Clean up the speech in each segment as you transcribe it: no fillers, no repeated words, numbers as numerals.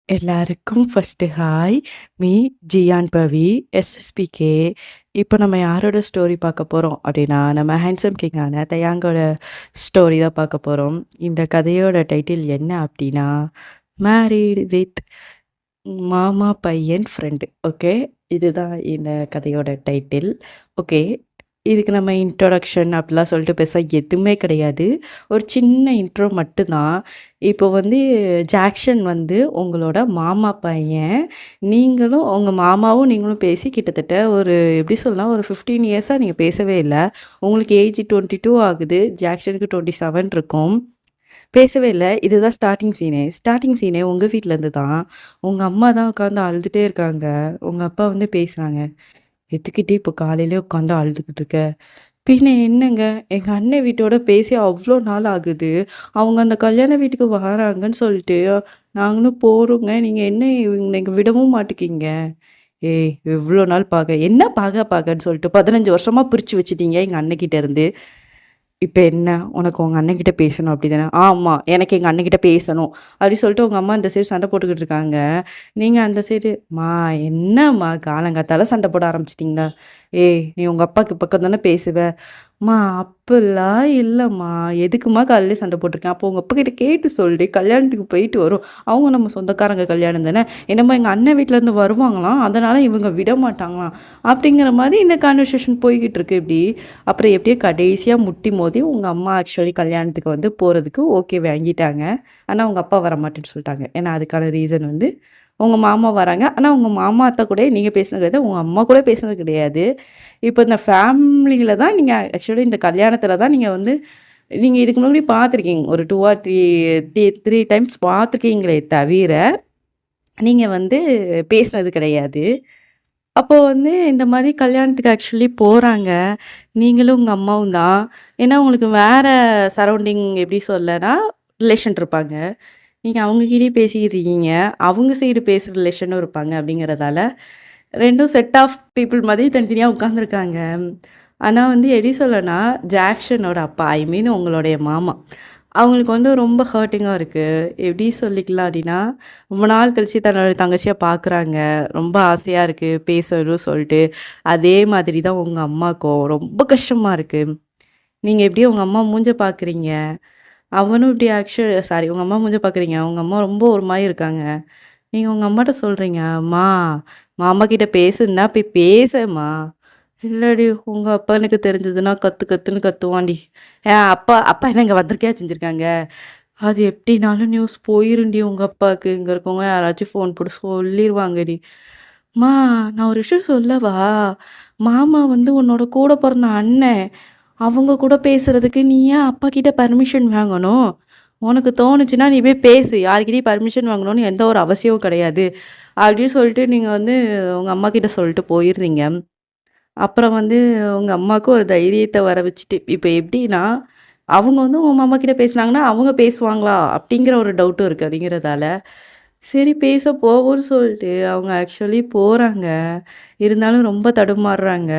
எல்லாருக்கும் first hi. Me Ziyan பவி, எஸ்எஸ்பிகே. இப்போ நம்ம யாரோட ஸ்டோரி பார்க்க போறோம் அப்படின்னா, நம்ம ஹேண்ட்ஸம் கிங்கான தயாங்கோட ஸ்டோரி தான் பார்க்க போறோம். இந்த கதையோட டைட்டில் என்ன அப்படின்னா, மேரீட் வித் மாமா பையன் ஃப்ரெண்டு. ஓகே. இதுதான் இந்த கதையோட டைட்டில். ஓகே. இதுக்கு நம்ம இன்ட்ரோடக்ஷன் அப்படிலாம் சொல்லிட்டு பெருசா எதுவுமே கிடையாது. ஒரு சின்ன இன்ட்ரோ மட்டும் தான். இப்போ வந்து ஜாக்சன் வந்து உங்களோட மாமா பையன். நீங்களும் உங்க மாமாவும் நீங்களும் பேசி கிட்டத்தட்ட ஒரு எப்படி சொல்லலாம், ஒரு 15 இயர்ஸா நீங்க பேசவே இல்ல. உங்களுக்கு ஏஜ் 22 ஆகுது. ஜாக்சனுக்கு 27 இருக்கும். பேசவே இல்ல. இதுதான் ஸ்டார்ட்டிங் சீனே உங்க வீட்லருந்து தான். உங்க அம்மா தான் உட்காந்து அழுதுட்டே இருக்காங்க. உங்க அப்பா வந்து பேசுறாங்க. "எதுக்கிட்டி இப்போ காலையிலே உட்காந்து அழுதுகிட்டு இருக்க?" பின்ன என்னங்க, எங்க அண்ணன் வீட்டோட பேசி அவ்ளோ நாள் ஆகுது. அவங்க அந்த கல்யாண வீட்டுக்கு வராங்கன்னு சொல்லிட்டு, நாங்களும் போறோங்க. நீங்க என்ன இன்னைக்கு விடவும் மாட்டிக்கீங்க. ஏய்! எவ்ளோ நாள் என்ன பாகன்னு சொல்லிட்டு 15 வருஷமா பிரிச்சு வச்சுட்டீங்க எங்க அண்ணன்கிட்ட இருந்து. இப்ப என்ன? உனக்கு உங்க அண்ணன்கிட்ட பேசணும் அப்படிதானே? ஆமா. எனக்கு எங்க அண்ணன்கிட்ட பேசணும். அப்படி சொல்லிட்டு உங்க அம்மா இந்த சைடு சண்டை போட்டுக்கிட்டு இருக்காங்க. நீங்க அந்த சைடு, "ம்மா என்னம்மா காலங்காத்தால சண்டை போட ஆரம்பிச்சுட்டீங்களா? ஏய்! நீ உங்க அப்பாக்கு பக்கம் தானே பேசுவ." "ம்மா அப்பல்லாம் இல்லம்மா. எதுக்கும்மா காலையில சண்டை போட்டுருக்கேன்? அப்போ உங்க அப்பாகிட்ட கேட்டு சொல்டி. கல்யாணத்துக்கு போயிட்டு வரோம். அவங்க நம்ம சொந்தக்காரங்க கல்யாணம் தானே. என்னமோ எங்க அண்ணன் வீட்லேருந்து வருவாங்களாம். அதனால இவங்க விட மாட்டாங்களாம்." அப்படிங்கிற மாதிரி இந்த கான்வர்சேஷன் போய்க்கிட்டு இருக்கு இப்படி. அப்புறம் எப்படியோ கடைசியா முட்டி மோதி உங்க அம்மா ஆக்சுவலி கல்யாணத்துக்கு வந்து போறதுக்கு ஓகே வாங்கிட்டாங்க. ஆனா உங்க அப்பா வரமாட்டேன்னு சொல்லிட்டாங்க. ஏன்னா அதுக்கான ரீசன் வந்து உங்க மாமா வராங்க. ஆனா உங்க மாமா, அத்தை கூட நீங்க பேசினது கிடையாது. உங்க அம்மா கூட பேசினது கிடையாது. இப்போ இந்த ஃபேமிலியில தான் நீங்க ஆக்சுவலி இந்த கல்யாணத்தில தான் நீங்க வந்து நீங்க இதுக்கு முன்னாடி பார்த்துருக்கீங்க. ஒரு 2 ஆர் 3 டைம்ஸ் பார்த்துருக்கீங்களே தவிர, நீங்க வந்து பேசினது கிடையாது. அப்போ வந்து இந்த மாரி கல்யாணத்துக்கு ஆக்சுவலி போறாங்க. நீங்களும் உங்க அம்மாவும் தான். ஏன்னா உங்களுக்கு வேற சரவுண்டிங் எப்படி சொல்லனா, ரிலேஷன் இருப்பாங்க. நீங்க அவங்ககிட்டயும் பேசிக்கிட்டு இருக்கீங்க. அவங்க சைடு பேசுற ரிலேஷனும் இருப்பாங்க அப்படிங்கிறதால, 2ம் செட் ஆஃப் பீப்பிள் மாதிரி தனித்தனியா உட்காந்துருக்காங்க. ஆனா வந்து எப்படி சொல்லனா, ஜாக்சனோட அப்பா, ஐ மீன் உங்களுடைய மாமா. அவங்களுக்கு வந்து ரொம்ப ஹர்ட்டிங்கா இருக்கு. எப்படி சொல்லிக்கலாம் அப்படின்னா, ரொம்ப நாள் கழிச்சு தன்னோட தங்கச்சிய பார்க்குறாங்க. ரொம்ப ஆசையா இருக்கு பேசணும் சொல்லிட்டு. அதே மாதிரி தான் உங்க அம்மாக்கும். ரொம்ப கஷ்டமா இருக்கு. நீங்க எப்படி உங்க அம்மா மூஞ்ச பார்க்குறீங்க. அவனும் இப்படி சாரி உங்க அம்மா மூஞ்ச பார்க்குறீங்க. உங்க அம்மா ரொம்ப ஒரு மாரி இருக்காங்க. நீங்க உங்க அம்மாட்ட சொல்றீங்க, "அம்மா, மாமா கிட்ட பேசுன்னா போய் பேசேம்மா." "இல்லடி, உங்க அப்பா எனக்கு தெரிஞ்சதுன்னா கத்து கத்துன்னு கத்துவான்டி." அப்பா அப்பா என்ன இங்க வந்திருக்கயா செஞ்சிருக்காங்க? அது எப்படினாலும் நியூஸ் போயிரும்டி உங்க அப்பாக்கு. இங்க இருக்கவங்க யாராச்சும் ஃபோன் போட்டு சொல்லிருவாங்கடி. "அம்மா, நான் ஒரு விஷயம் சொல்லவா? மாமா வந்து உன்னோட கூட பொறந்த அண்ணன். அவங்க கூட பேசுறதுக்கு நீ ஏன் அப்பா கிட்ட பர்மிஷன் வாங்கணும்? உனக்கு தோணுச்சுன்னா நீ போய் பேசு. யார்கிட்டயும் பர்மிஷன் வாங்கணும்னு எந்த ஒரு அவசியமும் கிடையாது." அப்படின்னு சொல்லிட்டு நீங்க வந்து உங்க அம்மா கிட்ட சொல்லிட்டு போயிருந்தீங்க. அப்புறம் வந்து உங்க அம்மாவுக்கு ஒரு தைரியத்த வர வச்சுட்டு, இப்ப எப்படின்னா, அவங்க வந்து உங்க மாமா கிட்ட பேசுனாங்கன்னா, அவங்க பேசுவாங்களா? அப்படிங்கிற ஒரு டவுட்டும் இருக்கு அப்படிங்கிறதால, சரி பேச போவோம்ன்னு சொல்லிட்டு அவங்க ஆக்சுவலி போறாங்க. இருந்தாலும் ரொம்ப தடுமாறுறாங்க.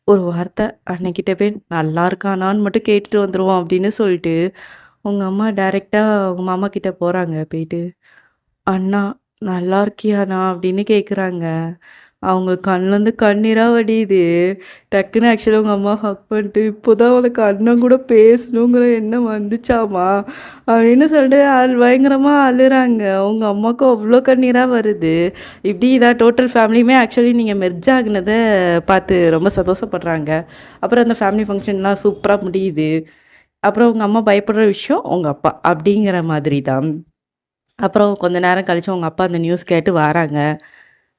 ஒரு வார்த்தை அண்ணன்கிட்ட போய் நல்லா இருக்கானான்னு மட்டும் கேட்டுட்டு வந்துருவோம் அப்படின்னு சொல்லிட்டு, உங்க அம்மா டைரக்ட்டா உங்க மாமா கிட்ட போறாங்க. போயிட்டு, "அண்ணா நல்லா இருக்கியாண்ணா?" அப்படின்னு கேட்குறாங்க. அவங்க கண்லேருந்து கண்ணீரா வடியுது. டக்குன்னு ஆக்சுவலா உங்க அம்மா ஹக் பண்ணிட்டு, "இப்போதான் உனக்கு அண்ணன் கூட பேசணுங்கிற எண்ணம் வந்துச்சாம்மா?" அப்படின்னு சொல்லிட்டு பயங்கரமா அழுறாங்க. உங்க அம்மாவுக்கும் அவ்ளோ கண்ணீரா வருது. இப்படி இதான் டோட்டல் ஃபேமிலியுமே ஆக்சுவலி நீங்க மெர்ஜ் ஆகுனத பார்த்து ரொம்ப சந்தோஷப்படுறாங்க. அப்புறம் அந்த ஃபேமிலி ஃபங்ஷன்லாம் சூப்பரா முடியுது. அப்புறம் உங்க அம்மா பயப்படுற விஷயம் உங்க அப்பா. அப்படிங்கிற மாதிரி தான். அப்புறம் கொஞ்ச நேரம் கழிச்சு உங்க அப்பா அந்த நியூஸ் கேட்டு வராங்க.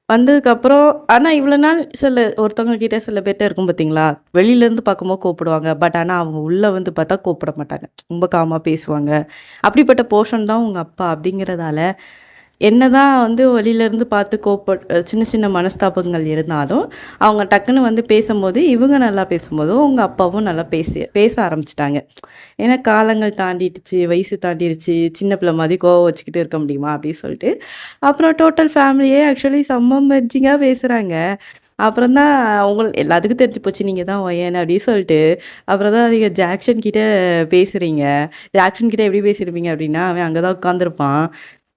வந்ததுக்கப்புறம் ஆனா இவ்வளோ நாள் ஒருத்தவங்க கிட்ட சில பேர்ட்ட இருக்கும் பார்த்தீங்களா? வெளியிலேருந்து பார்க்கும்போது கூப்பிடுவாங்க. பட் ஆனா அவங்க உள்ள வந்து பார்த்தா கூப்பிட மாட்டாங்க. ரொம்ப காமா பேசுவாங்க. அப்படிப்பட்ட போர்ஷன் தான் உங்க அப்பா அப்படிங்கிறதால, என்னதான் வந்து வெளியிலேருந்து பார்த்து சின்ன சின்ன மனஸ்தாபங்கள் இருந்தாலும், அவங்க டக்குன்னு வந்து பேசும்போது, இவங்க நல்லா பேசும்போது, உங்க அப்பாவும் நல்லா பேச ஆரம்பிச்சுட்டாங்க. ஏன்னா காலங்கள் தாண்டிடுச்சு, வயசு தாண்டிருச்சு, சின்ன பிள்ளை மாதிரி கோவம் வச்சுக்கிட்டு இருக்க முடியுமா? அப்படின்னு சொல்லிட்டு, அப்புறம் டோட்டல் ஃபேமிலியே ஆக்சுவலி செம்ம மெர்ஜிங்கா பேசுறாங்க. அப்புறம் தான் எல்லாத்துக்கும் தெரிஞ்சு போச்சு நீங்க தான் ஒயன் அப்படின்னு சொல்லிட்டு, அப்புறம் தான் நீங்க ஜாக்சன் கிட்ட பேசுறீங்க. ஜாக்சன் கிட்ட எப்படி பேசியிருப்பீங்க அப்படின்னா, அவன் அங்க தான் உட்காந்துருப்பான்.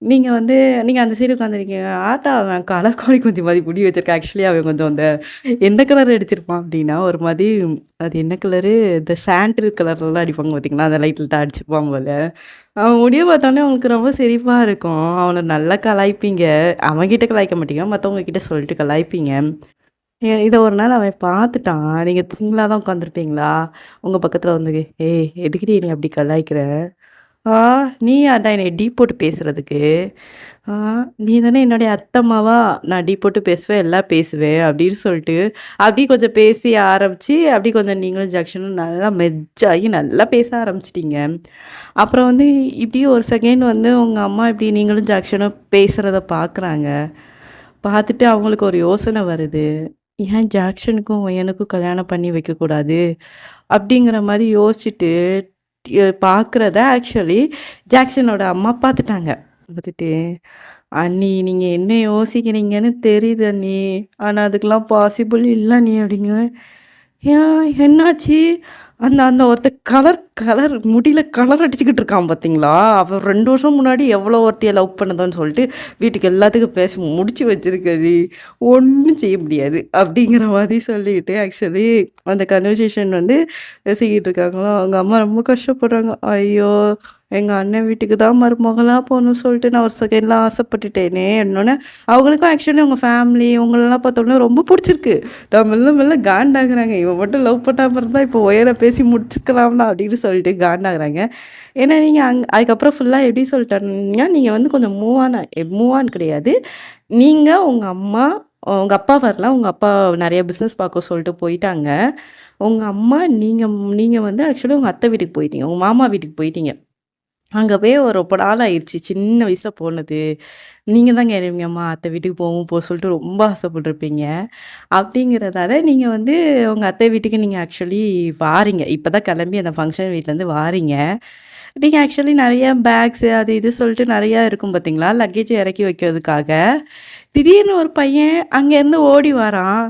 நீங்க வந்து நீங்க அந்த சைடு உட்காந்துருக்கீங்க. ஆட்டா அவன் கலர் கோழி குஞ்சு மாரி முடி வச்சிருக்கான். ஆக்சுவலி அவன் கொஞ்சம் அந்த எந்த கலர் அடிச்சிருப்பான் அப்டின்னா, ஒரு மாரி அது என்ன கலரு? இந்த சாண்டில் கலர்லலாம் அடிப்பாங்க பார்த்தீங்களா? அந்த லைட் லைட்டா அடிச்சிருப்பான் போல. அவன் முடிய பார்த்தோனே உங்களுக்கு ரொம்ப சிரிப்பா இருக்கும். அவன நல்லா கலாய்ப்பீங்க. அவன்கிட்ட கலாய்க்க மாட்டீங்க. மத்தவங்க கிட்ட சொல்லிட்டு கலாய்ப்பீங்க. இத ஒரு நாள் அவன் பார்த்துட்டான். நீங்க சிங்கிளா தான் உட்காந்துருப்பீங்களா? உங்க பக்கத்துல வந்து, "ஏய் எதுக்குடி என்னைய அப்டி கலாய்க்கிற?" "ஆ நீயாடா என்னைய டீ போட்டு பேசுறதுக்கு? ஆ நீ தானே என்னுடைய அத்தம்மாவா? நான் டீ போட்டு பேசுவேன், எல்லாம் பேசுவேன்." அப்படின்னு சொல்லிட்டு, அப்படியே கொஞ்சம் பேசி ஆரம்பிச்சு, அப்படியே கொஞ்சம் நீங்களும் ஜாக்சனும் நல்லா மெர்ஜ் ஆகி நல்லா பேச ஆரம்பிச்சுட்டீங்க. அப்புறம் வந்து இப்படியே ஒரு செகண்ட் வந்து உங்க அம்மா இப்படி நீங்களும் ஜாக்சனும் பேசுறத பார்க்குறாங்க. பார்த்துட்டு அவங்களுக்கு ஒரு யோசனை வருது. ஏன் ஜாக்சனுக்கும் எனக்கும் கல்யாணம் பண்ணி வைக்கக்கூடாது? அப்படிங்கிற மாரி யோசிச்சுட்டு பார்க்குறத ஆக்சுவலி ஜாக்சனோட அம்மா பார்த்துட்டாங்க. பார்த்துட்டு, "அண்ணி நீங்க என்ன யோசிக்கிறீங்கன்னு தெரியுது அண்ணி. ஆனா அதுக்கெல்லாம் பாசிபிள் இல்ல அண்ணி" அப்படிங்கிறேன். "ஏன் என்னாச்சு?" அந்த அந்த ஒருத்தன் கலர் கலர் முடியில கலர் அடிச்சுக்கிட்டு இருக்கான் பார்த்தீங்களா? அவன் 2 வருஷம் முன்னாடி எவ்வளோ ஒருத்திய லவ் பண்ணுதான்னு சொல்லிட்டு, வீட்டுக்கு எல்லாத்துக்கும் பேசி முடிச்சு வச்சிருக்கடி. ஒண்ணும் செய்ய முடியாது. அப்படிங்கிற மாரி சொல்லிட்டு ஆக்சுவலி அந்த கன்வர்சேஷன் வந்து பேசிக்கிட்டு இருக்காங்களா, அவங்க அம்மா ரொம்ப கஷ்டப்படுறாங்க. ஐயோ! எங்க அண்ணன் வீட்டுக்கு தான் மருமகளா போணும்னு சொல்லிட்டு நான் ஒரு செகண்ட்ல ஆசைப்பட்டுட்டேனே அப்படின்னோனே, அவங்களுக்கும் ஆக்சுவலி அவங்க ஃபேமிலி இவங்களலாம் பார்த்தோனே ரொம்ப புடிச்சிருக்கு. நான் மெல்ல மெல்ல காண்டாகுறாங்க. இவன் மட்டும் லவ் பண்ணாம இருந்தா இப்போ ஒயர பேசி முடிச்சுக்கலாம்ல அப்படின்னு சொல்லிட்டு காண்டாகுறாங்க. ஏன்னா நீங்க அதுக்கப்புறம் ஃபுல்லா எப்படி சொல்லிட்டாங்கன்னா, நீங்க வந்து கொஞ்சம் மூவ் ஆன் கிடையாது. நீங்க, உங்க அம்மா, உங்க அப்பா வரல. உங்க அப்பா நெறைய பிசினஸ் பார்க்க சொல்லிட்டு போயிட்டாங்க. உங்க அம்மா, நீங்க நீங்க வந்து ஆக்சுவலி உங்க அத்தை வீட்டுக்கு போயிட்டீங்க. உங்க மாமா வீட்டுக்கு போயிட்டீங்க. அங்க போய் ஒரு ரொம்ப நாள் ஆயிருச்சு. சின்ன வயசுல போனது. நீங்க தான் கேட்பீங்கம்மா அத்தை வீட்டுக்கு போவும் போ சொல்லிட்டு ரொம்ப ஆசைப்பட்டுருப்பீங்க. அப்படிங்கிறதால நீங்க வந்து உங்க அத்தை வீட்டுக்கு நீங்க ஆக்சுவலி வாரீங்க. இப்ப தான் கிளம்பி அந்த ஃபங்ஷன் வீட்லேருந்து வாரீங்க. நீங்க ஆக்சுவலி நெறைய பேக்ஸு அது இது சொல்லிட்டு நெறையா இருக்கும் பார்த்தீங்களா? லக்கேஜ் இறக்கி வைக்கிறதுக்காக. திடீர்னு ஒரு பையன் அங்கேருந்து ஓடி வரான்.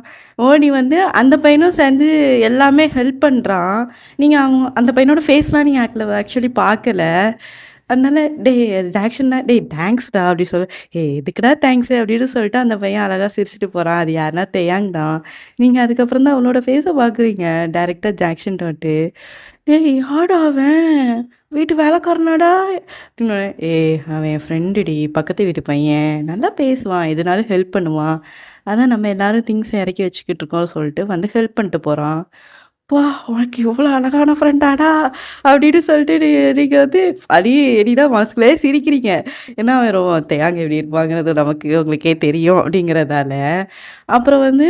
ஓடி வந்து அந்த பையனும் சேர்ந்து எல்லாமே ஹெல்ப் பண்றான். நீங்க அந்த பையனோட ஃபேஸ்லாம் நீங்க ஆக்சுவலி பார்க்கல. அதனால "டேய் ஜாக்சன் தான் டேய் தேங்க்ஸ்டா" அப்படி சொல்லு. "ஏய் எதுக்குடா தேங்க்ஸு" அப்படின்னு சொல்லிட்டு அந்த பையன் அழகா சிரிச்சுட்டு போறான். அது யாருன்னா தேயாங் தான். நீங்க அதுக்கப்புறம் தான் அவனோட ஃபேஸ பார்க்குறீங்க. டைரக்ட்டா ஜாக்சன்ட்ட வந்துட்டு. "டேய் யார்டா அவன்? வீட்டு வேலைக்காரனாடா?" அப்படின்னோனே, "ஏய் அவன் என் ஃப்ரெண்டுடி, பக்கத்து வீட்டு பையன். நல்லா பேசுவான், எதுனாலும் ஹெல்ப் பண்ணுவான். அதான் நம்ம எல்லாரும் திங்ஸ் இறக்கி வச்சுக்கிட்டு இருக்கோம்" சொல்லிட்டு வந்து ஹெல்ப் பண்ணிட்டு போறான். "அப்பா! உனக்கு இவ்வளோ அழகான ஃப்ரெண்டாடா?" அப்படின்னு சொல்லிட்டு நீங்க வந்து அப்படியே நீதான் மனசுக்குள்ளேயே சிரிக்கிறீங்க. ஏன்னா அவன் தேங்க எப்படி இருப்பாங்கிறது நமக்கு உங்களுக்கே தெரியும் அப்படிங்கிறதால. அப்புறம் வந்து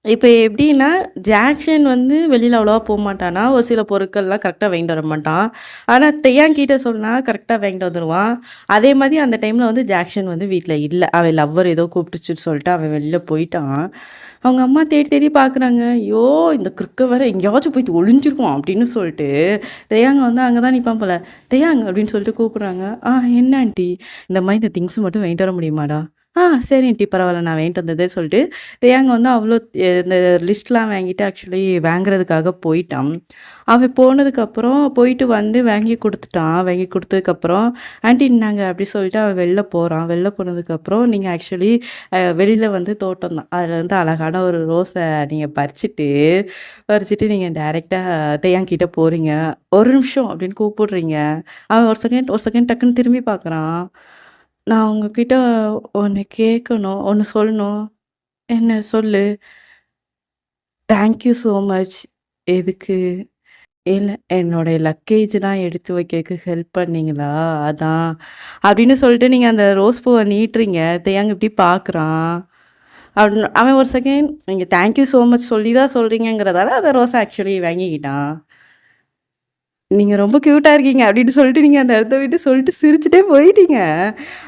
இப்ப எப்படின்னா, ஜாக்சன் வந்து வெளியில அவ்வளவா போமாட்டானா, ஒரு சில பொருட்கள்லாம் கரெக்ட்டா வாங்கிட்டு வர மாட்டான். ஆனா, தெயான்கிட்ட சொன்னா கரெக்ட்டா வாங்கிட்டு வந்துருவான். அதே மாரி அந்த டைம்ல வந்து ஜாக்சன் வந்து வீட்ல இல்ல. அவன் லவ்வர் ஏதோ கூப்பிட்டுச்சுன்னு சொல்லிட்டு அவன் வெளில போயிட்டான். அவங்க அம்மா தேடி தேடி பார்க்குறாங்க. "ஐயோ! இந்த கிறுக்கன் வேற எங்கேயாச்சும் போய் ஒளிஞ்சிருக்கும்" அப்படின்னு சொல்லிட்டு, தெயாங்க வந்து அங்க தான் நிப்பான் போல. "தெயாங்" அப்படின்னு சொல்லிட்டு கூப்பிடுறாங்க. என்ன ஆன்ட்டி? இந்த மாரி இந்த திங்ஸ் மட்டும் வாங்கிட்டு வர முடியுமாடா?" சரி ஆன்ட்டி பரவால்ல நான் வாங்கிட்டு வந்ததே" சொல்லிட்டு தேயாங்க வந்து அவ்வளோ இந்த லிஸ்ட்லாம் வாங்கிட்டு ஆக்சுவலி வாங்குறதுக்காக போயிட்டான். அவன் போனதுக்கப்புறம் போயிட்டு வந்து வாங்கி குடுத்துட்டான். வாங்கி குடுத்ததுக்கப்புறம், "ஆன்டி இந்தாங்க" அப்படி சொல்லிட்டு அவன் வெளில போறான். வெளில போனதுக்கப்புறம் நீங்க ஆக்சுவலி வெளில வந்து தோட்டம் தான். அதுல வந்து அழகான ஒரு ரோஸ நீங்க பறிச்சுட்டு நீங்க டைரக்ட்டா தேயாங் கிட்ட போறீங்க. "ஒரு நிமிஷம்" அப்படின்னு கூப்பிடுறீங்க. அவன் ஒரு செகண்ட் டக்குன்னு திரும்பி பார்க்குறான். "நான் உங்ககிட்ட ஒண்ணு கேட்கணும். ஒண்ணு சொல்லணும்." "என்ன சொல்லு." "Thank you so much." "எதுக்கு?" "இல்ல என்னோடைய லக்கேஜ்லாம் எடுத்து வைக்கிறதுக்கு ஹெல்ப் பண்ணீங்களா? அதான்." அப்படின்னு சொல்லிட்டு நீங்க அந்த ரோஸ் பூவ நீட்டுறீங்க. தேயாங் இப்படி பார்க்குறான். அவன் ஒரு செகண்ட் நீங்க தேங்க் யூ ஸோ மச் சொல்லி தான் சொல்றீங்கங்கிறதால அந்த ரோஸ ஆக்சுவலி வாங்கிக்கிட்டான். "நீங்க ரொம்ப கியூட்டா இருக்கீங்க" அப்படின்னு சொல்லிட்டு நீங்க அந்த இடத்த விட்டு சொல்லிட்டு சிரிச்சுட்டே போயிட்டீங்க.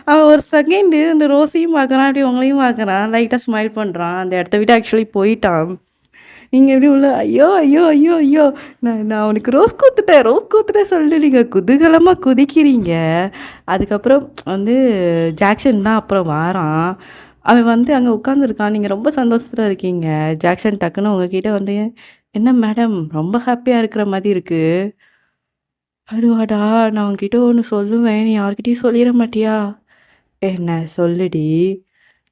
அவன் ஒரு செகண்டு அந்த ரோஸையும் பார்க்குறான், அப்படியே உங்களையும் பார்க்குறான். லைட்டா ஸ்மைல் பண்றான். அந்த இடத்த விட்டு ஆக்சுவலி போயிட்டான். நீங்க எப்படி உள்ள ஐயோ! ஐயோ! ஐயோ! ஐயோ! நான் அவனுக்கு ரோஸ் குடுத்துட்டேன் சொல்லிட்டு நீங்க குதூகலமா குதிக்கிறீங்க. அதுக்கப்புறம் வந்து ஜாக்சன் தான் அப்புறம் வாரான். அவன் வந்து அங்க உட்காந்துருக்கான். நீங்க ரொம்ப சந்தோஷத்துல இருக்கீங்க. ஜாக்சன் டக்குன்னு உங்ககிட்ட வந்து, "என்ன மேடம் ரொம்ப ஹேப்பியா இருக்கிற மாரி இருக்கு." அதுவாடா! நான் உன்கிட்ட ஒண்ணு சொல்லுவேன். நீ யார்கிட்டயும் சொல்லிற மாட்டியா? என்ன சொல்லுடி.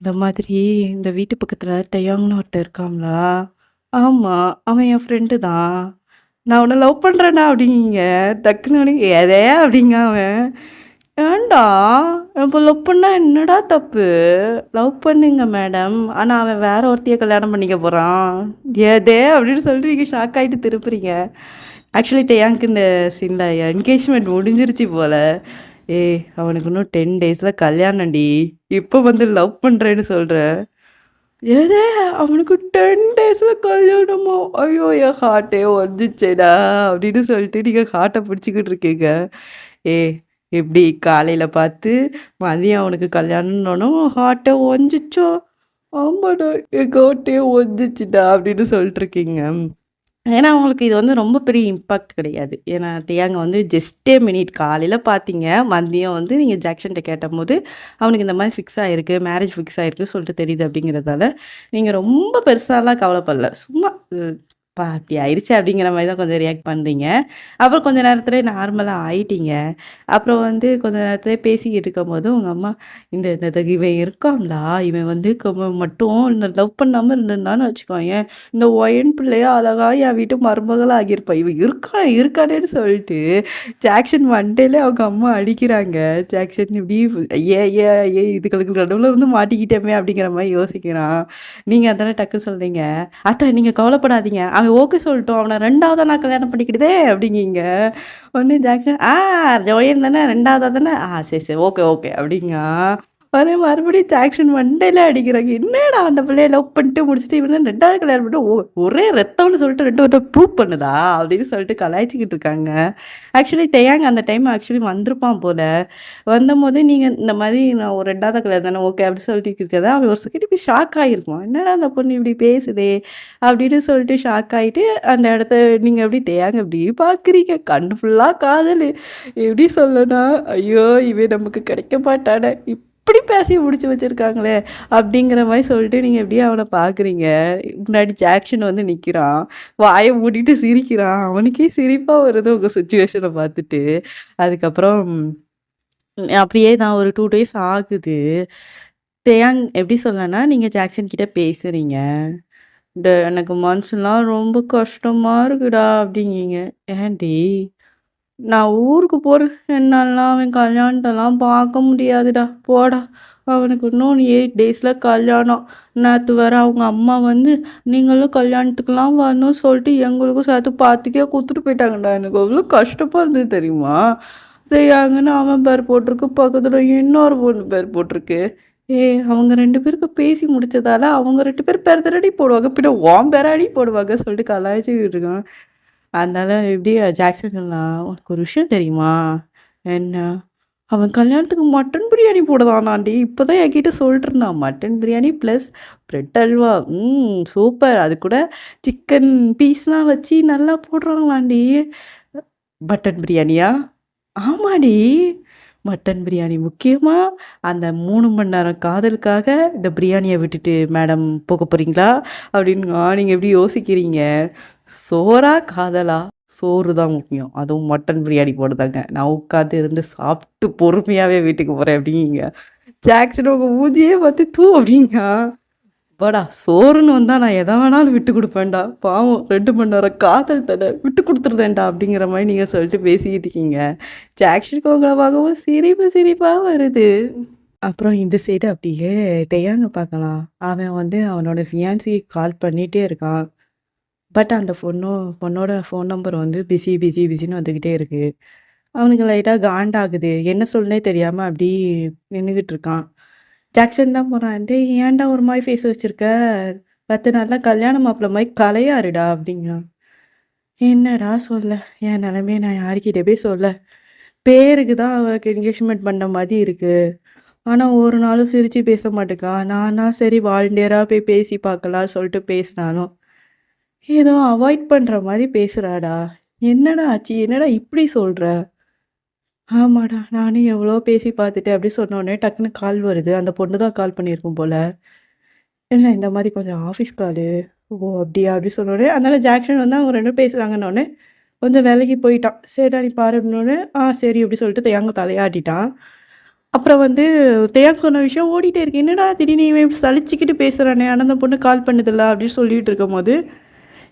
இந்த மாதிரி இந்த வீட்டு பக்கத்துல தையாங்ன்னு ஒருத்தன் இருக்கான்லா? ஆமா. அவன் என் ஃப்ரெண்டு தான். நான் உன்ன லவ் பண்றேன்டா அப்டிங்கீங்க. டக்குனு உடனே எதே? அப்டிங்க அவன். ஏன்டா? இப்ப லவ் பண்ணா என்னடா தப்பு? லவ் பண்ணுங்க மேடம். ஆனா அவன் வேற ஒருத்திய கல்யாணம் பண்ணிக்க போறான். எதே? அப்டின்னு சொல்லிட்டு நீங்க ஷாக் ஆயிட்டு திருப்புறீங்க. ஆக்சுவலி தேயாங்க்கு இந்த சீன்ல என்கேஜ்மெண்ட் முடிஞ்சிருச்சு போல. ஏய்! அவனுக்கு இன்னும் 10 டேஸ்ல கல்யாணம்டி. இப்ப வந்து லவ் பண்றேன்னு சொல்ற? எது? அவனுக்கு 10 டேஸ்ல கல்யாணமா? ஐயோ! என் ஹார்ட்டே உடஞ்சிச்சேடா! அப்படின்னு சொல்லிட்டு நீங்க ஹார்ட்ட பிடிச்சுக்கிட்டு இருக்கீங்க. ஏய்! எப்படி காலையில பார்த்து மதியம் அவனுக்கு கல்யாணம்னோன ஹார்ட்டே உடஞ்சிச்சோ? ஆமாடா, என் ஹார்ட்டே உடஞ்சிச்சுடா அப்படின்னு சொல்லிட்டுருக்கீங்க. ஏன்னா, அவங்களுக்கு இது வந்து ரொம்ப பெரிய இம்பாக்ட் கிடையாது. ஏன்னா, தியாங்க வந்து ஜஸ்ட் எ மினிட் காலையில பார்த்தீங்க. மதியம் வந்து நீங்க ஜாக்சன்ட்ட கேட்டம்போது, அவனுக்கு இந்த மாரி ஃபிக்ஸ் ஆயிருக்கு. மேரேஜ் ஃபிக்ஸ் ஆயிருக்கு சொல்லிட்டு தெரியுது அப்படிங்கிறதால, நீங்க ரொம்ப பெருசாலாம் கவலைப்படல. சும்மா "அப்பா இப்படி ஆயிருச்சே" அப்படிங்கிற மாரி தான் கொஞ்சம் ரியாக்ட் பண்றீங்க. அப்புறம் கொஞ்ச நேரத்திலே நார்மலா ஆயிட்டீங்க. அப்புறம் வந்து கொஞ்ச நேரத்திலே பேசிக்கிட்டு இருக்கும்போது, உங்க அம்மா இந்த இந்த இந்த இவன் இருக்கான்டா, இவன் வந்து மட்டும் இந்த லவ் பண்ணாம இருந்திருந்தான்னு வச்சுக்கோயேன், இந்த ஒயன் பிள்ளைய அழகா என் வீட்டு மருமகளா ஆகியிருப்பா. இவன் இருக்கான் இருக்கானேன்னு சொல்லிட்டு, ஜாக்சன் மண்டையில அவங்க அம்மா அடிக்கிறாங்க. ஜாக்சன் இப்படி ஏன் இதுகளுக்கு நடுவுல வந்து மாட்டிக்கிட்டோமே அப்படிங்கிற மாரி யோசிக்கிறான். நீங்க அதானே டக்குன்னு சொல்றீங்க. "அத்த நீங்க கவலைப்படாதீங்க. அவன் ஓகே சொல்லட்டும். அவன 2வதா நான் கல்யாணம் பண்ணிக்கிடுதே" அப்படிங்கீங்க. உடனே ஜாக்சன், ஜோயன் தானே 2வதா தானே? சரி, சரி. ஓகே, ஓகே" அப்படிங்கான். உடனே மறுபடியும் ஜாக்சன் மண்டையில அடிக்கிறாங்க. என்னடா அந்த பிள்ளைய லவ் பண்ணிட்டு முடிச்சுட்டு இவன் 2வது கல்யாணம் பண்ணிட்டு ஒரே ரத்தம்னு சொல்லிட்டு 2 பேத்த ப்ரூவ் பண்ணுதா? அப்படின்னு சொல்லிட்டு கலாய்ச்சிக்கிட்டு இருக்காங்க. ஆக்சுவலி தேயாங்க அந்த டைம் ஆக்சுவலி வந்திருப்பான் போல. வந்தம்போது நீங்க இந்த மாரி நான் ஒரு 2வது கல்யாணம் தானே ஓகே அப்படி சொல்லிட்டு இருக்கிறத அவன் ஒரு செகண்ட் போய் ஷாக் ஆகியிருப்பான். என்னடா அந்த பொண்ணு இப்படி பேசுதே! அப்படின்னு சொல்லிட்டு ஷாக் ஆயிட்டு அந்த இடத்த நீங்க எப்படி தேயாங்க இப்படி பார்க்குறீங்க. கண்ணு ஃபுல்லா காதலு. எப்படி சொல்லனா, ஐயோ! இவன் நமக்கு கிடைக்க மாட்டானே! இப்படி பேசி முடிச்சு வச்சிருக்காங்களே! அப்படிங்கிற மாரி சொல்லிட்டு நீங்க எப்படியே அவன பார்க்குறீங்க. முன்னாடி ஜாக்சன் வந்து நிக்கிறான். வாய மூடிட்டு சிரிக்கிறான். அவனுக்கே சிரிப்பா வருது உங்க சிச்சுவேஷன பார்த்துட்டு. அதுக்கப்புறம் அப்படியே நான் ஒரு 2 டேஸ் ஆகுது. தேயாங் எப்படி சொல்லனா, நீங்க ஜாக்சன் கிட்ட பேசுறீங்க. எனக்கு மனசுலாம் ரொம்ப கஷ்டமா இருக்குடா" அப்படிங்கீங்க. "ஏன்டி?" "நான் ஊருக்கு போறேன். என்னாலலாம் அவன் கல்யாணத்தலாம் பார்க்க முடியாதுடா. போடா. அவனுக்கு இன்னும் 8 டேஸ்ல கல்யாணம். நேத்து வேற அவங்க அம்மா வந்து, நீங்களும் கல்யாணத்துக்குலாம் வரணும்னு சொல்லிட்டு எங்களுக்கும் சேர்த்து பாத்துக்கே குடுத்துட்டு போயிட்டாங்கடா. எனக்கு எவ்வளோ கஷ்டமா இருந்தது தெரியுமா? செய்யாங்கன்னு அவன் பேர் போட்டிருக்கு. பக்கத்துல இன்னொரு பொண்ணு பேர் போட்டிருக்கு. அவங்க 2 பேருக்கு பேசி முடிச்சதால, அவங்க 2 பேர் பேர் தானடி போடுவாங்க. பின்ன உன் பேராடி போடுவாங்க சொல்லிட்டு கலாய்ச்சிக்கிட்டு இருக்கான். அதனால எப்படி ஜாக்சன் சொன்னான், "உனக்கு ஒரு விஷயம் தெரியுமா?" "என்ன?" "அவன் கல்யாணத்துக்கு மட்டன் பிரியாணி போடுதானாண்டி. இப்பதான் என்கிட்ட சொல்லிட்டு இருந்தான். Mutton biryani plus bread halwa. Super. அது கூட சிக்கன் பீஸ்லாம் வச்சு நல்லா போடுறாங்களாண்டி." "மட்டன் பிரியாணியா?" "ஆமாடி. மட்டன் பிரியாணி முக்கியமா? அந்த 3 மணி நேரம் காதலுக்காக இந்த பிரியாணிய விட்டுட்டு மேடம் போக போறீங்களா?" அப்படின்னுங்க. நீங்க எப்படி யோசிக்கிறீங்க? சோறா? காதலா? சோறு தான் முக்கியம். அதுவும் மட்டன் பிரியாணி போடுதாங்க. நான் உட்காந்து இருந்து சாப்பிட்டு பொறுமையாவே வீட்டுக்கு போறேன் அப்படிங்கீங்க. ஜாக்சன் உங்க மூஞ்சியே பார்த்து தூ அப்படிங்கான். அப்பாடா! சோறுன்னு வந்தா நான் எத வேணாலும் விட்டு குடுப்பேன்டா. பாவம் 2 மணி நேரம் காதல் தானே விட்டு குடுத்துருதேன்டா அப்படிங்கிற மாரி நீங்க சொல்லிட்டு பேசிக்கிட்டு இருக்கீங்க. ஜாக்சனுக்கு உங்கள பார்க்கவும் சிரிப்பு சிரிப்பா வருது. அப்புறம் இந்த சைடு அப்படியே தெய்யாங்க பார்க்கலாம். அவன் வந்து அவனோட ஃபியான்சிக்கு கால் பண்ணிட்டே இருக்கான். பட் அந்த பொண்ணோட ஃபோன் நம்பர் வந்து பிஸி பிஸி பிஸின்னு வந்துக்கிட்டே இருக்கு. அவனுக்கு லைட்டா காண்டாகுது. என்ன சொல்லன்னே தெரியாம அப்படி நின்னுகிட்டு இருக்கான். ஜாக்சன் தான் போறான். "டேய் ஏன்டா ஒரு மாரி ஃபேஸ் வச்சிருக்க? 10 நாள்ல கல்யாண மாப்பிள மாரி கலையாருடா" அப்படிங்கான். என்னடா சொல்ல? என் நிலைமைய நான் யார்கிட்ட போய் சொல்ல? பேருக்கு தான் அவளுக்கு என்கேஜ்மெண்ட் பண்ண மாரி இருக்கு. ஆனா ஒரு நாளும் சிரிச்சு பேச மாட்டுக்கா. நானா சரி வாலண்டியரா போய் பேசி பார்க்கலாம் சொல்லிட்டு பேசினாலும், ஏதோ அவாய்ட் பண்ற மாரி பேசுறாடா. என்னடா ஆச்சு? என்னடா இப்படி சொல்ற? ஆமாடா. நானும் எவ்வளோ பேசி பார்த்துட்டேன் அப்படி சொன்னோனே டக்குனு கால் வருது. அந்த பொண்ணு தான் கால் பண்ணியிருக்கும் போல. இல்ல இந்த மாரி கொஞ்சம் ஆஃபீஸ் காலு. ஓ! அப்படியா? அப்படி சொன்னோனே அதனால ஜாக்சன் வந்து அவங்க 2 பேரும் பேசுறாங்கன்னோனே, கொஞ்சம் விலகி போயிட்டான். "சரிடா நீ பாரு" அப்படின்னோனே, "ஆ சரி" அப்படி சொல்லிட்டு தேயாங்க தலையாட்டிட்டான். அப்புறம் வந்து தேயாங்க சொன்ன விஷயம் ஓடிட்டே இருக்கு. "என்னடா திடீர்னு இவன் இப்படி சலிச்சுக்கிட்டு பேசுறானே, ஆனா அந்த பொண்ணு கால் பண்ணுதுல்ல" அப்படின்னு சொல்லிட்டு இருக்கும்போது,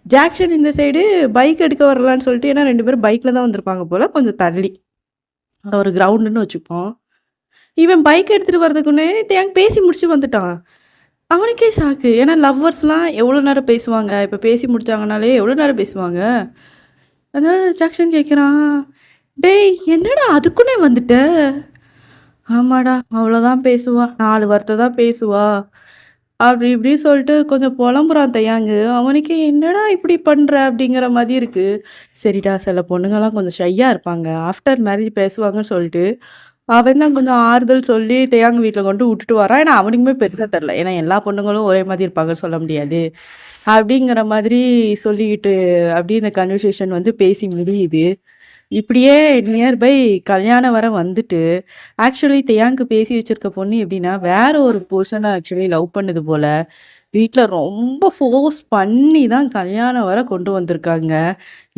ஜாக்சன் இந்த சைடு பைக் எடுக்க வரலான்னு சொல்லிட்டு ஏன்னா 2 பேரும் பைக்ல தான் வந்திருப்பாங்க போல, கொஞ்சம் தள்ளி. ஒரு கிரவுண்டுன்னு வச்சுப்போம். இவன் பைக் எடுத்துட்டு வரதுக்குன்னே தேயாங் பேசி முடிச்சு வந்துட்டான். அவனுக்கே ஷாக்கு. ஏன்னா லவ்வர்ஸ்லாம் எவ்வளோ நேரம் பேசுவாங்க? இப்ப பேசி முடிச்சாங்கனாலே எவ்வளோ நேரம் பேசுவாங்க? அதனால ஜாக்சன் கேட்குறான், "டேய் என்னடா அதுக்குன்னே வந்துட்ட?" "ஆமாடா அவ்வளோதான் பேசுவா. 4 வார்த்தை தான் பேசுவா." அப்படி இப்படி சொல்லிட்டு கொஞ்சம் புலம்புறான் தையாங்கு. அவனுக்கே "என்னடா இப்படி பண்ற?" அப்படிங்கிற மாரி இருக்கு. சரிடா சில பொண்ணுங்கலாம் கொஞ்சம் ஷையா இருப்பாங்க. ஆஃப்டர் மேரேஜ் பேசுவாங்கன்னு சொல்லிட்டு, அவன் தான் கொஞ்சம் ஆறுதல் சொல்லி தையாங்கு வீட்ல கொண்டு விட்டுட்டு வரான். ஏன்னா அவனுக்குமே பெருசா தெரியல. ஏன்னா எல்லா பொண்ணுங்களும் ஒரே மாதிரி இருப்பாங்கன்னு சொல்ல முடியாது. அப்படிங்கிற மாதிரி சொல்லிக்கிட்டு அப்படியே இந்த கன்வர்சேஷன் வந்து பேசி முடியுது. இப்படியே நியர் கல்யாணம் வர வந்துட்டு, ஆக்சுவலி தியாங்க்கு பேசி வச்சிருக்க பொண்ணு எப்படின்னா, வேற ஒரு பெர்சன ஆக்சுவலி லவ் பண்ணுது போல. வீட்ல ரொம்ப ஃபோர்ஸ் பண்ணி தான் கல்யாணம் வர கொண்டு வந்திருக்காங்க.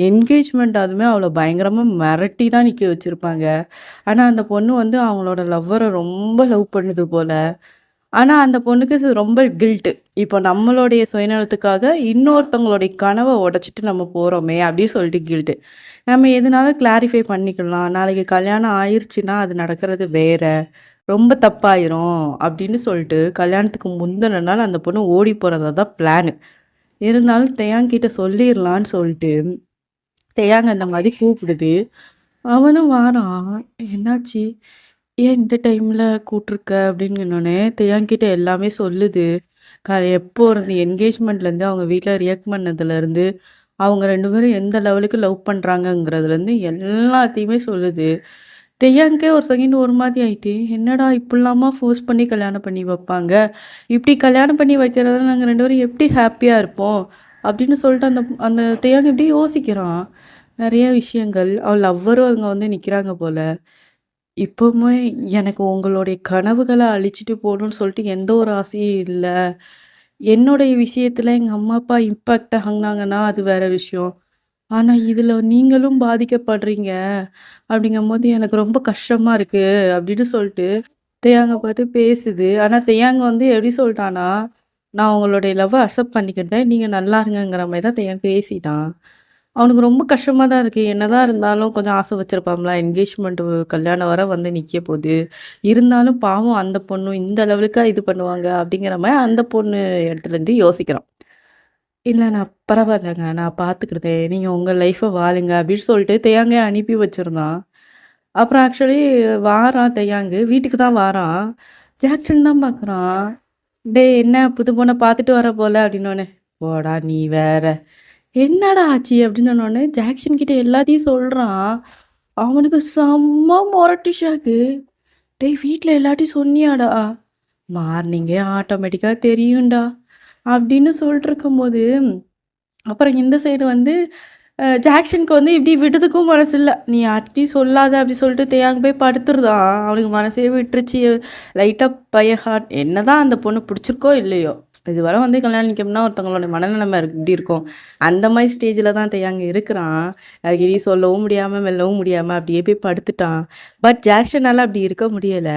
என்கேஜ்மெண்ட் அதுவுமே அவள பயங்கரமா மிரட்டி தான் நிக்க வச்சிருப்பாங்க. ஆனா, அந்த பொண்ணு வந்து அவங்களோட லவ்வர ரொம்ப லவ் பண்ணுது போல. ஆனா, அந்த பொண்ணுக்கு இது ரொம்ப கில்ட். இப்போ நம்மளுடைய சுயநலத்துக்காக இன்னொருத்தவங்களுடைய கனவ உடைச்சிட்டு நம்ம போறோமே! அப்டின்னு சொல்லிட்டு கில்ட். நம்ம எதுனாலும் கிளாரிஃபை பண்ணிக்கலாம். நாளைக்கு கல்யாணம் ஆயிருச்சுன்னா, அது நடக்கிறது வேற. ரொம்ப தப்பாயிரும் அப்டின்னு சொல்ட்டு கல்யாணத்துக்கு முந்தின நாள் அந்த பொண்ணு ஓடி போறதா தான் பிளானு. இருந்தாலும் தேயாங் கிட்ட சொல்லிர்லான்னு சொல்ட்டு, தேயாங் அந்த மாரி கூப்பிடுது. அவனும் வாரான். "என்னாச்சு? ஏன் இந்த டைம்ல கூப்ட்டுருக்க?" அப்படின்னோனே, என்கிட்ட எல்லாமே சொல்லுது. எப்போ இருந்து என்கேஜ்மெண்ட்லேருந்து அவங்க வீட்ல ரியாக்ட் பண்ணதுலேருந்து, அவங்க 2 பேரும் எந்த லெவலுக்கு லவ் பண்றாங்கங்கிறதுலேருந்து எல்லாத்தையுமே சொல்லுது. தெய்யாங்க்கே ஒரு செகண்ட் ஒரு மாதிரி ஆயிட்டு, "என்னடா இப்படிலாமா ஃபோர்ஸ் பண்ணி கல்யாணம் பண்ணி வைப்பாங்க? இப்படி கல்யாணம் பண்ணி வைக்கிறதால நாங்க 2 பேரும் எப்படி ஹாப்பியா இருப்போம்?" அப்படின்னு சொல்லிட்டு அந்த அந்த தெய்யாங் இப்படியே யோசிக்கிறான். நெறைய விஷயங்கள். அவள் லவ்வரும் அங்க வந்து நிக்கிறாங்க போல. இப்பவுமே எனக்கு உங்களுடைய கனவுகள அழிச்சிட்டு போணும்னு சொல்லிட்டு எந்த ஒரு ஆசையும் இல்ல. என்னுடைய விஷயத்துல எங்க அம்மா, அப்பா இம்பாக்ட் ஆகுனாங்கன்னா அது வேற விஷயம். ஆனா இதுல நீங்களும் பாதிக்கப்படுறீங்க. அப்படிங்கும்போது எனக்கு ரொம்ப கஷ்டமா இருக்கு அப்படின்னு சொல்லிட்டு தேயாங்க பார்த்து பேசுது. ஆனா தேயாங்க வந்து எப்படி சொல்ட்டான்னா, நான் உங்களுடைய லவ்வ அக்செப்ட் பண்ணிக்கிட்டேன். நீங்க நல்லா இருங்கங்கிற மாரி தான் தேயான் பேசிட்டான். அவனுக்கு ரொம்ப கஷ்டமா தான் இருக்கு. என்னதான் இருந்தாலும் கொஞ்சம் ஆசை வச்சிருப்பான்ல. என்கேஜ்மெண்ட் கல்யாணம் வர வந்து நிக்க போது. இருந்தாலும் பாவம் அந்த பொண்ணும் இந்த லெவலுக்கா இது பண்ணுவாங்க அப்படிங்கிற மாரி அந்த பொண்ணு இடத்துலேருந்து யோசிக்கிறான். இல்ல நான் பரவாயில்லங்க. நான் பார்த்துக்கிடுதேன். நீங்க உங்க லைஃப வாழுங்க அப்படின்னு சொல்லிட்டு தேயாங்க அனுப்பி வச்சிருந்தான். அப்புறம் ஆக்சுவலி வாரான் தேயாங்கு. வீட்டுக்கு தான் வாரான். ஜாக்சன் தான் பார்க்குறான். "டேய் என்ன புது பொண்ண பார்த்துட்டு வர போல" அப்படின்னோனே, "போடா நீ வேற." "என்னடா ஆச்சு?" அப்படின்னு சொன்னோனே, ஜாக்சன் கிட்ட எல்லாத்தையும் சொல்றான். அவனுக்கு செம்ம மொரட்டு ஷாக்கு. "டேய் வீட்ல எல்லார்ட்டயும் சொன்னியாடா?" "மார்னிங்கே ஆட்டோமேட்டிக்கா தெரியும்டா." அப்படின்னு சொல்லிட்டு இருக்கும்போது, அப்புறம் இந்த சைடு வந்து ஜாக்சனுக்கு வந்து இப்படி விடுறதுக்கும் மனசு இல்ல. "நீ யார்ட்டயும் சொல்லாத" அப்படி சொல்லிட்டு தேயாங்க போய் படுத்துருதான். அவனுக்கு மனசே விட்டுருச்சு. லைட்டா பையன் ஹார்ட் என்னதான் அந்த பொண்ணு பிடிச்சிருக்கோ இல்லையோ, இதுவரை வந்து கல்யாணம் நிக்கும்னா ஒருத்தவங்களோட மனநிலைமை எப்படி இருக்கும்? அந்த மாரி ஸ்டேஜில தான் தேயாங்க இருக்கிறான். யார்கிட்டயும் சொல்லவும் முடியாம, மெல்லவும் முடியாம அப்படியே போய் படுத்துட்டான். பட் ஜாக்சனால அப்படி இருக்க முடியல.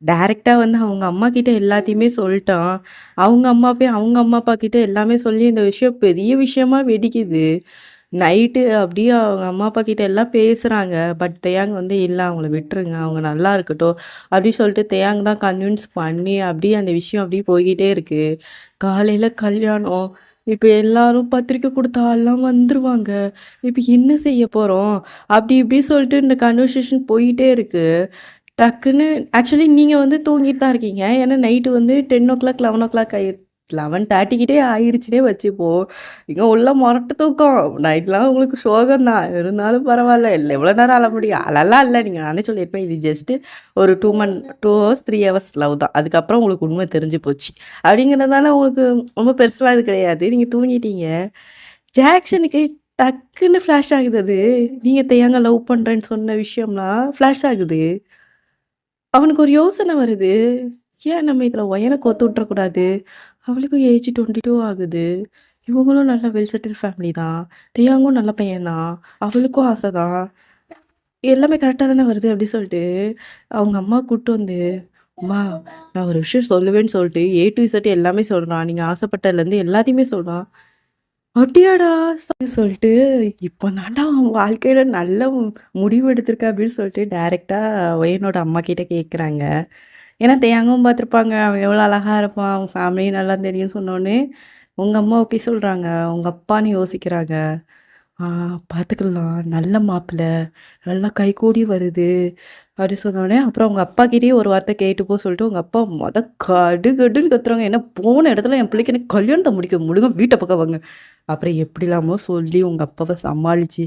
டைரக்ட்டா வந்து அவங்க அம்மா கிட்ட எல்லாத்தையுமே சொல்ட்டான். அவங்க அம்மா போய் அவங்க அம்மா, அப்பா கிட்ட எல்லாமே சொல்லி இந்த விஷயம் பெரிய விஷயமா வெடிக்குது. நைட்டு அப்படியே அவங்க அம்மா, அப்பா கிட்ட எல்லாம் பேசுறாங்க. பட் தேயாங் வந்து "இல்ல அவங்கள விட்டுருங்க. அவங்க நல்லா இருக்கட்டும்." அப்படி சொல்லிட்டு தேயாங் தான் கன்வின்ஸ் பண்ணி அப்படியே அந்த விஷயம் அப்படியே போய்க்கிட்டே இருக்கு. காலையில கல்யாணம். இப்ப எல்லாரும் பத்திரிக்கை குடுத்த ஆள்லாம் வந்துருவாங்க. இப்ப என்ன செய்ய போறோம்? அப்படி இப்படி சொல்லிட்டு இந்த கன்வர்சேஷன் போயிட்டே இருக்கு. டக்குன்னு ஆக்சுவலி நீங்க வந்து தூங்கிட்டு தான் இருக்கீங்க. ஏன்னா நைட்டு வந்து 10:00 11:00 11:30 கிட்டே ஆயிருச்சுன்னே வச்சுப்போம். இங்க உள்ள மொரட்டு தூக்கம். நைட்லாம் உங்களுக்கு சோகம் தான். இருந்தாலும் பரவால்ல. இல்ல எவ்வளோ நேரம் அழ முடியும்? அழலாம் இல்ல. நீங்க நானே சொல்லியிருப்பேன். இது ஜஸ்ட் ஒரு 2 ஹவர்ஸ், 3 ஹவர்ஸ் லவ் தான். அதுக்கப்புறம் உங்களுக்கு உண்மை தெரிஞ்சு போச்சு. அப்படிங்கிறதுனால உங்களுக்கு ரொம்ப பெருசா இது கிடையாது. நீங்க தூங்கிட்டீங்க. ஜாக்சனுக்கு டக்குன்னு ஃப்ளாஷ் ஆகுது அது. நீங்க ஏங்க லவ் பண்றேன்னு சொன்ன விஷயம்லாம் ஃப்ளாஷ் ஆகுது. அவனுக்கு ஒரு யோசனை வருது. ஏன் நம்ம இதில ஒயன கோத்து விட்டுறக்கூடாது? அவளுக்கும் ஏஜ் 22 ஆகுது. இவங்களும் நல்ல வெல் செட்டில் ஃபேமிலி தான். தியாங்கும் நல்ல பையன் தான். அவளுக்கும் ஆசை தான். எல்லாமே கரெக்ட்டா தானே வருது அப்டி சொல்லிட்டு, அவங்க அம்மா கூட்டு வந்து, "அம்மா நான் ஒரு விஷயம் சொல்லுவேன்னு சொல்லிட்டு ஏ டூ இசட் எல்லாமே சொல்றான். நீங்க ஆசைப்பட்டதுலேருந்து எல்லாத்தையுமே சொல்றான்." "அப்டியாடா!" சொல்லிட்டு, "இப்போ தான்டா அவன் வாழ்க்கையில நல்ல முடிவு எடுத்திருக்க" அப்டின்னு சொல்லிட்டு டைரக்ட்டா ஒயனோட அம்மா கிட்ட கேட்குறாங்க. ஏன்னா தியாகவும் பார்த்துருப்பாங்க. அவன் எவ்வளோ அழகா இருப்பான். அவன் ஃபேமிலியும் நல்லா தெரியும்னு சொன்னோனே, உங்க அம்மா ஓகே சொல்றாங்க. உங்க அப்பான்னு யோசிக்கிறாங்க. ஆ பார்த்துக்கலாம். நல்ல மாப்பிள. நல்லா கைகூடி வருது. அப்படி சொன்னோனே, அப்புறம் உங்க அப்பாகிட்டயே ஒரு வார்த்தை கேட்டு போ சொல்லிட்டு, உங்க அப்பா கடுகடுன்னு கத்துறாங்க. "என்ன போன இடத்துல என் பிள்ளைக்கு என்ன கல்யாணத்த முடிக்க முழுங்க வீட்ட பக்கம் வாங்க." அப்புறம் எப்படிலாமோ சொல்லி உங்க அப்பாவ சமாளிச்சு,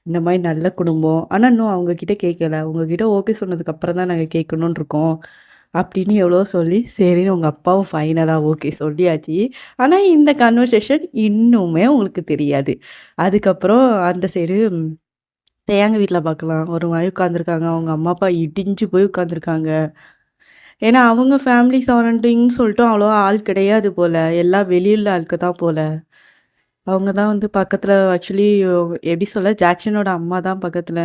இந்த மாரி நல்ல குடும்பம். ஆனா இன்னும் அவங்க கிட்ட கேட்கல. உங்ககிட்ட ஓகே சொன்னதுக்கு அப்புறம் தான் நாங்க கேட்கணும்னு இருக்கோம். அப்படின்னு எவ்வளவோ சொல்லி, சரின்னு உங்க அப்பாவும் ஃபைனலா ஓகே சொல்லியாச்சு. ஆனா இந்த கன்வர்சேஷன் இன்னுமே உங்களுக்கு தெரியாது. அதுக்கப்புறம் அந்த சைடு தேயாங்க வீட்ல பார்க்கலாம். ஒரு மாரி உட்காந்துருக்காங்க. அவங்க அம்மா, அப்பா இடிஞ்சு போய் உட்காந்துருக்காங்க. ஏன்னா அவங்க ஃபேமிலி சரவுண்டிங்ன்னு சொல்லிட்டு அவ்வளவா ஆள் கிடையாது போல. எல்லாம் வெளியில ஆளுங்க தான் போல. அவங்க தான் வந்து பக்கத்துல ஆக்சுவலி எப்படி சொல்ல, ஜாக்சனோட அம்மா தான் பக்கத்துல.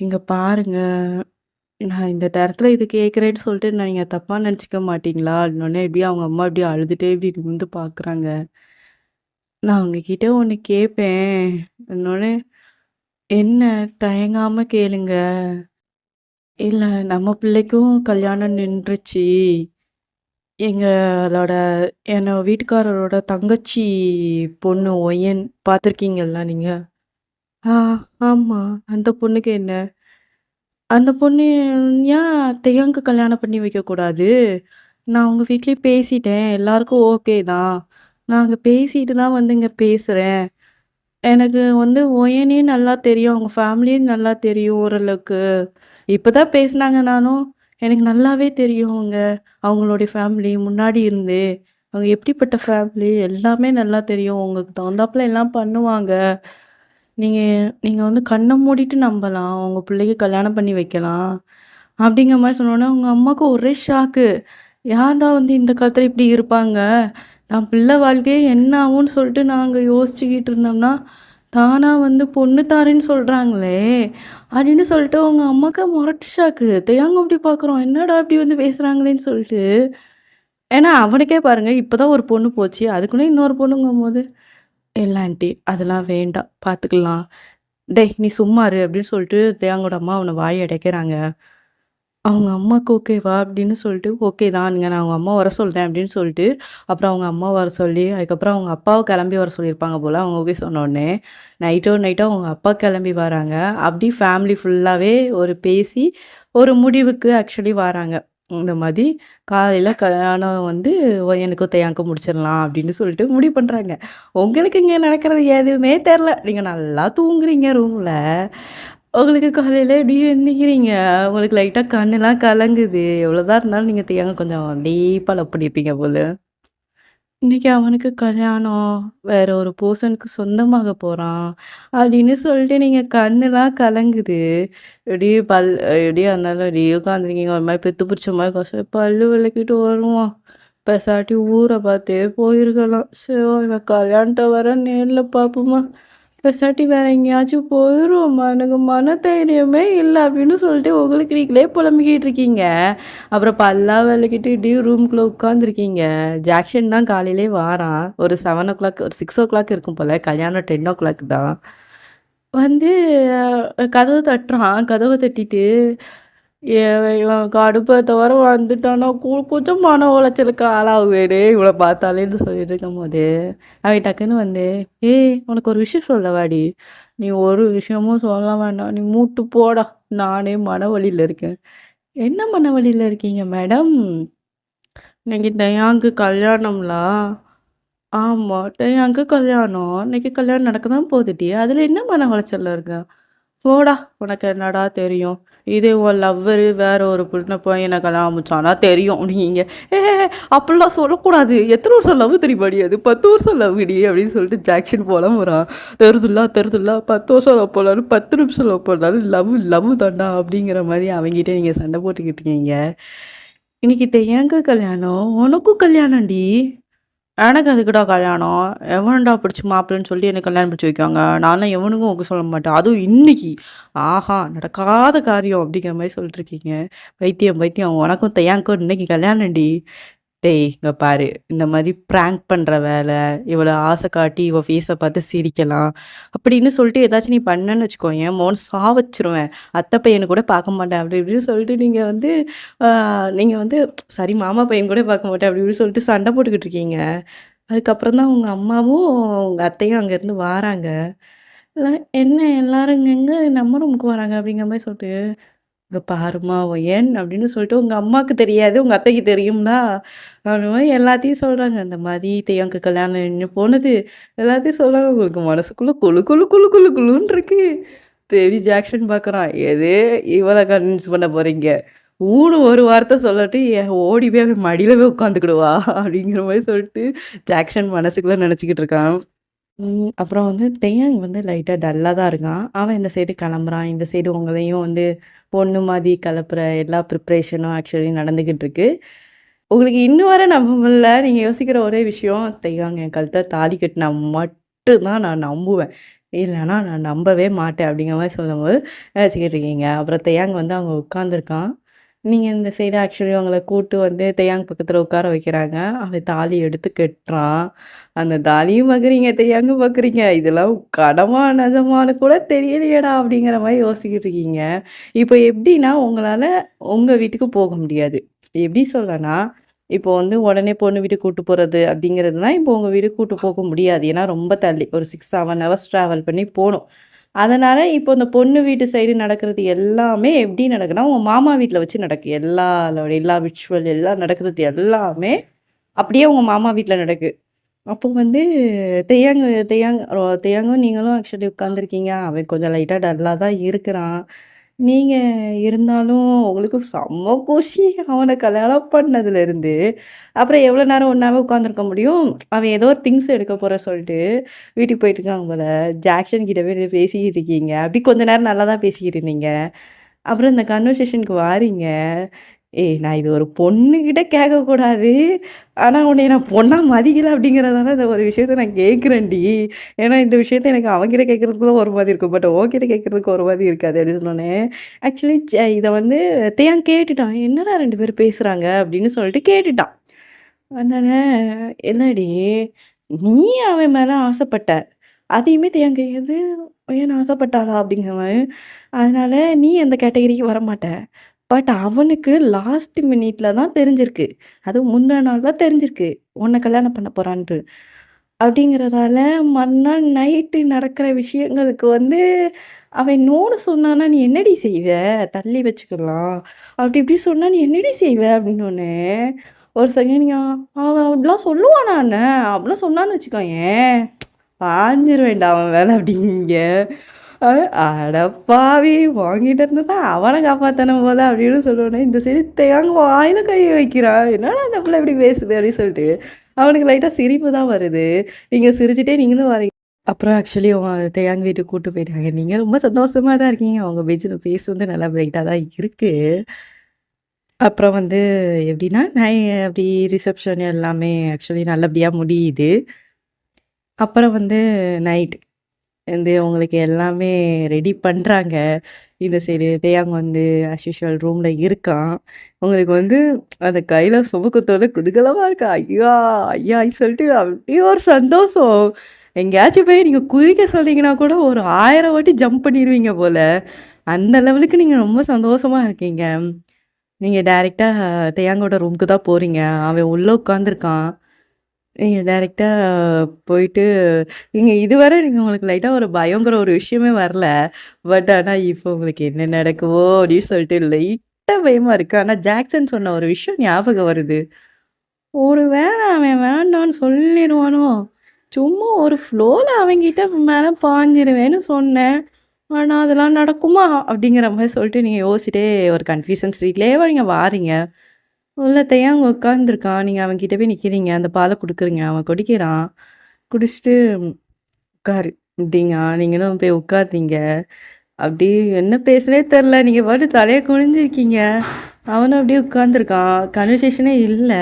"இங்க பாருங்க, நான் இந்த நேரத்துல இது கேட்குறேன்னு சொல்லிட்டு நீங்க தப்பா நெனச்சுக்க மாட்டீங்களா?" அப்படின்னோனே எப்படியும் அவங்க அம்மா இப்படி அழுதுட்டே இப்படி நிமிர்ந்து பார்க்குறாங்க. "நான் உங்ககிட்ட ஒண்ணு கேட்பேன்." அப்படின்னோனே, "என்ன? தயங்காம கேளுங்க." "இல்ல நம்ம பிள்ளைக்கும் கல்யாணம் நின்றுச்சு. எங்களோட என்னோட வீட்டுக்காரரோட தங்கச்சி பொண்ணு ஒயன் பார்த்துருக்கீங்கல்ல நீங்க?" "ஆ, ஆமா. அந்த பொண்ணுக்கு என்ன?" "அந்த பொண்ணு ஏன் தியாங்க்கு கல்யாணம் பண்ணி வைக்கக்கூடாது? நான் உங்க வீட்லயும் பேசிட்டேன். எல்லாருக்கும் ஓகே தான். நான் அங்க பேசிட்டு தான் வந்து இங்க பேசுறேன். எனக்கு வந்து ஒயனையும் நல்லா தெரியும். அவங்க ஃபேமிலியும் நல்லா தெரியும் ஓரளவுக்கு. இப்ப தான் பேசுனாங்கனாலும், எனக்கு நல்லாவே தெரியும் அவங்களுடைய ஃபேமிலி முன்னாடி இருந்தே. அவங்க எப்படிப்பட்ட ஃபேமிலி எல்லாமே நல்லா தெரியும். உங்களுக்கு தகுந்தாப்புல எல்லாம் பண்ணுவாங்க. நீங்க நீங்க வந்து கண்ண மூடிட்டு நம்பலாம். உங்க பிள்ளைக்கு கல்யாணம் பண்ணி வைக்கலாம்." அப்படிங்கிற மாரி சொன்னோனே, அவங்க அம்மாவுக்கு ஒரே ஷாக்கு. யார்டா வந்து இந்த காலத்துல இப்படி இருப்பாங்க? தான் பிள்ளை வாழ்க்கையே என்ன ஆகும்ன்னு சொல்லிட்டு நாங்க யோசிச்சுக்கிட்டு இருந்தோம்னா, தானா வந்து பொண்ணு தாரேன்னு சொல்றாங்களே! அப்படின்னு சொல்லிட்டு அவங்க அம்மாக்கு மொரட்டு ஷாக்கு. "தியாங்க இப்படி பார்க்குறோம். என்னடா இப்படி வந்து பேசுறாங்களேன்னு" சொல்லிட்டு. ஏன்னா அவனுக்கே பாருங்க, இப்ப தான் ஒரு பொண்ணு போச்சு. அதுக்குள்ள இன்னொரு பொண்ணுங்கும்போது, "இல்ல ஆன்டி அதெல்லாம் வேண்டாம். பார்த்துக்கலாம். டேய் நீ சும்மா இரு" அப்படின்னு சொல்லிட்டு தியாங்கோட அம்மா அவன வாய அடைக்கிறாங்க. அவங்க அம்மாக்கு ஓகேவா அப்படின்னு சொல்லிட்டு, "ஓகே தான்ங்க. நான் அவங்க அம்மா வர சொல்றேன்" அப்படின்னு சொல்லிட்டு, அப்புறம் அவங்க அம்மா வர சொல்லி, அதுக்கப்புறம் அவங்க அப்பாவ கிளம்பி வர சொல்லியிருப்பாங்க போல. அவங்க ஓகே சொன்னோனே, நைட்டோட நைட்டா அவங்க அப்பா கிளம்பி வராங்க. அப்படி ஃபேமிலி ஃபுல்லாவே ஒரு பேசி, ஒரு முடிவுக்கு ஆக்சுவலி வராங்க. இந்த மாரி காலையில கல்யாணம் வந்து எனக்கும் தேயாக்கும் முடிச்சிடலாம் அப்படின்னு சொல்லிட்டு முடிவு பண்றாங்க. உங்களுக்கு இங்க நடக்கிறது எதுவுமே தெரியல. நீங்க நல்லா தூங்குறீங்க ரூம்ல. உங்களுக்கு காலையில எப்படியும் எந்திக்கிறீங்க. உங்களுக்கு லைட்டா கண்ணுலாம் கலங்குது. எவ்வளோதான் இருந்தாலும் நீங்க தெரியாம கொஞ்சம் டீப்பா லவ் பண்ணியிருப்பீங்க போல. இன்னைக்கு அவனுக்கு கல்யாணம். வேற ஒரு பெர்சனுக்கு சொந்தமாக போறான். அப்படின்னு சொல்லிட்டு நீங்க கண்ணுலாம் கலங்குது. இப்படியே எப்படியே இருந்தாலும் அப்படியே உட்காந்துருக்கீங்க. ஒரு மாரி பித்து பிடிச்ச மாரி பல்லு விளக்கிட்டு வருவான். பெசாட்டி ஊர பார்த்தே போயிருக்கலாம். இவன் கல்யாணத்த வேற நேர்ல பார்ப்போமா. பெசாட்டி வேற எங்கேயாச்சும் போயிருவோம்மா. எனக்கு மன தைரியமே இல்ல அப்படின்னு சொல்லிட்டு உங்களுக்கு நீங்களே புலம்பிக்கிட்டு இருக்கீங்க. அப்புறம் பல்லாம் விளக்கிட்டு இப்படியே ரூம்குள்ள உட்காந்துருக்கீங்க. ஜாக்சன் தான் காலையிலே வாரான். ஒரு 7:00 ஒரு 6:00 இருக்கும் போல. கல்யாணம் 10:00 தான். வந்து கதவு தட்டுறான். கதவ தட்டிட்டு, இவன் கடுப்பேத்த வேற வந்துட்டானா, கொஞ்சம் மன உளைச்சலுக்கு ஆளாகுவேனே இவன பார்த்தாலேன்னு சொல்லிட்டு இருக்கும்போது, அவன் டக்குன்னு வந்து, "ஏய் உனக்கு ஒரு விஷயம் சொல்லவாடி. நீ ஒரு விஷயமும் சொல்ல வேண்டாம். நீ மூட்டு போடா. நானே மன வலியில இருக்கேன்." "என்ன மன வலியில இருக்கீங்க மேடம்?" "இன்னைக்கு தயாங்கு கல்யாணம்ல." "ஆமா, டேயாங்க்கு கல்யாணம். இன்னைக்கு கல்யாணம் நடக்க தான் போகுதுடி. அதுல என்ன மன உளைச்சல்ல இருக்க?" "போடா! உனக்கு என்னடா தெரியும்? இதே உன் லவ்வரு வேற ஒரு பையன கல்யாணம் முடிச்சான்னா தெரியும்" அப்படிங்கீங்க. "ஏ அப்படிலாம் சொல்லக்கூடாது. எத்தன வருஷம் லவ் தெரியுமாடி அது? 10 வருஷம் லவ்வுடி" அப்படின்னு சொல்லிட்டு ஜாக்சன் பொலம்புறான். தெரியுதுல்ல 10 வருஷம் லவ் பண்ணாலும் 10 நிமிஷம் லவ் பண்ணாலும் லவ் தான்டா அப்படிங்கிற மாரி அவன்கிட்ட நீங்க சண்டை போட்டுக்கிட்டு இருக்கீங்க. இன்னைக்கு தெய்யாங்க கல்யாணம். உனக்கும் கல்யாணம்டி. எனக்கு எதுக்குடா கல்யாணம்? எவன்டா பிடிச்சு மாப்பிள்ளன்னு சொல்லி எனக்கு கல்யாணம் பிடிச்சு வைக்காங்க. நான்லாம் எவனுக்கும் ஓகே சொல்ல மாட்டேன். அதுவும் இன்னைக்கு. ஆஹா! நடக்காத காரியம் அப்படிங்கிற மாரி சொல்லிட்டுருக்கீங்க. பைத்தியம், பைத்தியம். உனக்கும் தையானுக்கும் இன்னைக்கு கல்யாணம்டி. டேய் இங்க பாரு. இந்த மாரி பிராங்க் பண்ற வேல, இவள ஆசை காட்டி இவ ஃபேஸ பார்த்து சிரிக்கலாம். அப்படின்னு சொல்லிட்டு ஏதாச்சும் நீ பண்ணேன்னு வச்சுக்கோயேன், மோன்னு சாவச்சுருவேன். அத்தை பையன கூட பார்க்க மாட்டேன். அப்படி இப்படின்னு சொல்லிட்டு நீங்க வந்து ஆ நீங்க வந்து சரி மாமா பையன் கூட பார்க்க மாட்டேன். அப்படி இப்படின்னு சொல்லிட்டு சண்டை போட்டுக்கிட்டு இருக்கீங்க. அதுக்கப்புறம் தான் உங்க அம்மாவும், உங்க அத்தையும் அங்கேருந்து வாராங்க. "இல்ல என்ன எல்லாரும் இங்கங்க நம்ம ரூமுக்கு வராங்க" அப்படிங்கிற மாரி சொல்லிட்டு, "இங்க பாரும்மா ஒயன்" அப்படின்னு சொல்லிட்டு உங்க அம்மாவுக்கு தெரியாது, உங்க அத்தைக்கு தெரியும்னா, அந்த மாரி எல்லாத்தையும் சொல்றாங்க. இந்த மாரி "தேயாங்க்கு கல்யாணம் நின்னு போனது" எல்லாத்தையும் சொல்றாங்க. உங்களுக்கு மனசுக்குள்ள குளு குளு குளு குளு குளுன்னு இருக்கு. தேடி ஜாக்சன் பார்க்குறான். எது இவள கன்வின்ஸ் பண்ண போறீங்க? ஊன்னு ஒரு வார்த்தை சொல்லட்டி, ஓடி போய் அவன் மடியில போய் உட்காந்துக்கிடுவா அப்படிங்கிற மாரி சொல்லிட்டு ஜாக்சன் மனசுக்குள்ள நெனச்சுக்கிட்டு இருக்கான். அப்புறம் வந்து தேயாங் வந்து லைட்டா டல்லா தான் இருக்கான். அவன் இந்த சைடு கிளம்புறான். இந்த சைடு உங்களையும் வந்து பொண்ணு மாரி கிளப்புற எல்லா ப்ரிப்பரேஷனும் ஆக்சுவலி நடந்துகிட்டு இருக்கு. உங்களுக்கு இன்னும் வர நம்ப முடியல. நீங்க யோசிக்கிற ஒரே விஷயம், "தேயாங் என் கழுத்துல தாலி கட்டினா மட்டும் தான் நான் நம்புவேன். இல்லன்னா நான் நம்பவே மாட்டேன்." அப்படிங்கிற மாரி சொல்லும்போது நெனச்சுக்கிட்டு இருக்கீங்க. அப்புறம் தேயாங் வந்து அங்க உட்காந்துருக்கான். நீங்க இந்த சைடு ஆக்சுவலி அவங்கள கூட்டு வந்து தேயாங் பக்கத்துல உட்கார வைக்கிறாங்க. அவன் தாலி எடுத்து கட்டுறான். அந்த தாலியும் பார்க்குறீங்க, தேயாங்கும் பார்க்குறீங்க. இதெல்லாம் கனவா, நெஜமான்னு கூட தெரியலையேடா! அப்படிங்கிற மாரி யோசிச்சுக்கிட்டு இருக்கீங்க. இப்போ எப்படின்னா, உங்களால உங்க வீட்டுக்கு போக முடியாது. எப்படி சொல்லனா, இப்போ வந்து உடனே பொண்ணு வீட்டுக்கு கூட்டு போறது அப்படிங்கிறதுனா, இப்போ உங்க வீட்டுக்கு கூட்டு போக முடியாது. ஏன்னா ரொம்ப தள்ளி. ஒரு 6, 7 ஹவர்ஸ் ட்ராவல் பண்ணி போணும். அதனால இப்போ இந்த பொண்ணு வீட்டு சைடு நடக்கிறது எல்லாமே எப்படி நடக்குன்னா, உங்க மாமா வீட்ல வச்சு நடக்கு. எல்லா விர்ச்சுவல் எல்லாம் நடக்கிறது எல்லாமே அப்படியே உங்க மாமா வீட்ல நடக்கு. அப்போ வந்து தெய்யாங்கு தெய்யாங் தெய்யாங்கும் நீங்களும் ஆக்சுவலி உட்காந்துருக்கீங்க. அவன் கொஞ்சம் லைட்டா டல்லா தான் இருக்கிறான். நீங்க இருந்தாலும் உங்களுக்கு செம்ம குஷி. அவன கல்யாணம் பண்ணதுலேருந்து. அப்புறம் எவ்வளோ நேரம் ஒண்ணாவே உட்காந்துருக்க முடியும்? அவன் ஏதோ ஒரு திங்ஸ் எடுக்க போறேன் சொல்லிட்டு, வீட்டுக்கு போயிட்டுருக்காங்க போல. ஜாக்சன் கிட்ட போய் பேசிக்கிட்டு இருக்கீங்க. அப்படி கொஞ்ச நேரம் நல்லா தான் பேசிக்கிட்டு இருந்தீங்க. அப்புறம் இந்த கன்வர்சேஷனுக்கு வாரீங்க. "ஏய் நான் இது ஒரு பொண்ணுகிட்ட கேட்கக்கூடாது. ஆனா உன்னைய நான் பொண்ணா மதிக்கல அப்படிங்கிறதால இந்த ஒரு விஷயத்த நான் கேட்குறேன்டி. ஏன்னா இந்த விஷயத்த எனக்கு அவன்கிட்ட கேட்கறதுக்கு தான் ஒரு மாதிரி இருக்கும். பட் உன்கிட்ட கேட்கறதுக்கு ஒரு மாதிரி இருக்காது" அப்படின்னு சொன்னோனே, ஆக்சுவலி இத வந்து தேயான் கேட்டுட்டான். "என்னடா 2 பேரும் பேசுறாங்க?" அப்படின்னு சொல்லிட்டு கேட்டுட்டான். அதனால, "என்னடி நீ அவன் மேல ஆசைப்பட்ட. அதையுமே தேயான் கேட்குது, ஏன் ஆசைப்பட்டாளா?" அப்படிங்கிற மாரி. அதனால நீ அந்த கேட்டகரிக்கு வரமாட்ட. பட் அவனுக்கு லாஸ்ட் மினிட்ல தான் தெரிஞ்சிருக்கு. அதுவும் முந்தா நாள் தான் தெரிஞ்சிருக்கு. உன்ன கல்யாணம் பண்ண போறான்ட்டு. அப்படிங்கிறதால மறுநாள் நைட்டு நடக்கிற விஷயங்களுக்கு வந்து அவன் நோன்னு சொன்னான்னா, "நீ என்னடி செய்வ? தள்ளி வச்சுக்கலாம்." அப்படி இப்படி சொன்னா, "நீ என்னடி செய்வ?" அப்படின்னோனே, ஒரு செகண்ட் அவன் அப்படிலாம் சொல்லுவானா என்ன? அப்படிலாம் சொன்னான்னு வச்சுக்கோயேன், பாஞ்சிருவேன்டா அவன் மேல அப்படிங்கீங்க. அ அடப்பாவி! உன்கிட்ட இருந்து தான் அவன காப்பாத்தணும் போல அப்படின்னு சொன்னோனே, இந்த சைடு தேங்க வாயில கைய வைக்கிறான். என்னடா இந்த புள்ள இப்படி பேசுது அப்படின்னு சொல்லிட்டு, அவனுக்கு லைட்டா சிரிப்பு தான் வருது. நீங்க சிரிச்சுட்டே நீங்களும் வரீங்க. அப்புறம் ஆக்சுவலி அவங்க தேயாங் வீட்டுக்கு கூட்டு போயிட்டாங்க. நீங்க ரொம்ப சந்தோஷமா தான் இருக்கீங்க. அவங்க ஃபேஸ் வந்து நல்லா பிரைட்டா தான் இருக்கு. அப்புறம் வந்து எப்படின்னா, நான் அப்படி ரிசப்ஷன் எல்லாமே ஆக்சுவலி நல்லபடியா முடியுது. அப்புறம் வந்து நைட் வந்து உங்களுக்கு எல்லாமே ரெடி பண்றாங்க. இந்த சைடு தேயாங் வந்து ஆஸ் யூசுவல் ரூம்ல இருக்கான். உங்களுக்கு வந்து அந்த கையில சுமக்கத்தோட குதூகலமா இருக்கா. ஐயா! ஐயான்னு சொல்லிட்டு அப்படியே ஒரு சந்தோஷம். எங்கேயாச்சும் போய் நீங்க குதிக்க சொன்னீங்கன்னா கூட ஒரு 1000 வாட்டி ஜம்ப் பண்ணிருவீங்க போல. அந்த லெவலுக்கு நீங்க ரொம்ப சந்தோஷமா இருக்கீங்க. நீங்க டைரக்ட்டா தேயாங்கோட ரூமுக்கு தான் போறீங்க. அவன் உள்ள உட்காந்துருக்கான். நீங்க டைரக்ட்டா போயிட்டு இதுவரை உங்களுக்கு லைட்டா ஒரு பயங்கிற ஒரு விஷயமே வரல. பட் ஆனா இப்போ உங்களுக்கு என்ன நடக்குமோ அப்படின்னு சொல்லிட்டு லைட்டா பயமா இருக்கு. ஆனா ஜாக்சன் சொன்ன ஒரு விஷயம் ஞாபகம் வருது. ஒரு வேளை அவன் வேண்டான்னு சொல்லிருவானோ? சும்மா ஒரு ஃப்ளோல அவன்கிட்ட மேல பாஞ்சிருவேன்னு சொன்னேன். ஆனா அதெல்லாம் நடக்குமா? அப்படிங்கிற மாரி சொல்லிட்டு நீங்க யோசிச்சுட்டே ஒரு கன்ஃப்யூஷன் ஸ்ட்ரீட்லயே நீங்க வாரீங்க. உள்ளத்தையும் அங்க உட்காந்துருக்கான். நீங்க அவன்கிட்ட போய் நிக்கிறீங்க. அந்த பால குடுக்குறீங்க. அவன் குடிக்கிறான். குடிச்சுட்டு உட்காரு அப்படிங்கான். நீங்களும் போய் உட்கார்ந்தீங்க. அப்படி என்ன பேசுனே தெர்ல. நீங்க பாட்டுக்கு தலைய குனிஞ்சிருக்கீங்க. அவனும் அப்படியே உட்காந்துருக்கான். கன்வர்சேஷனே இல்ல.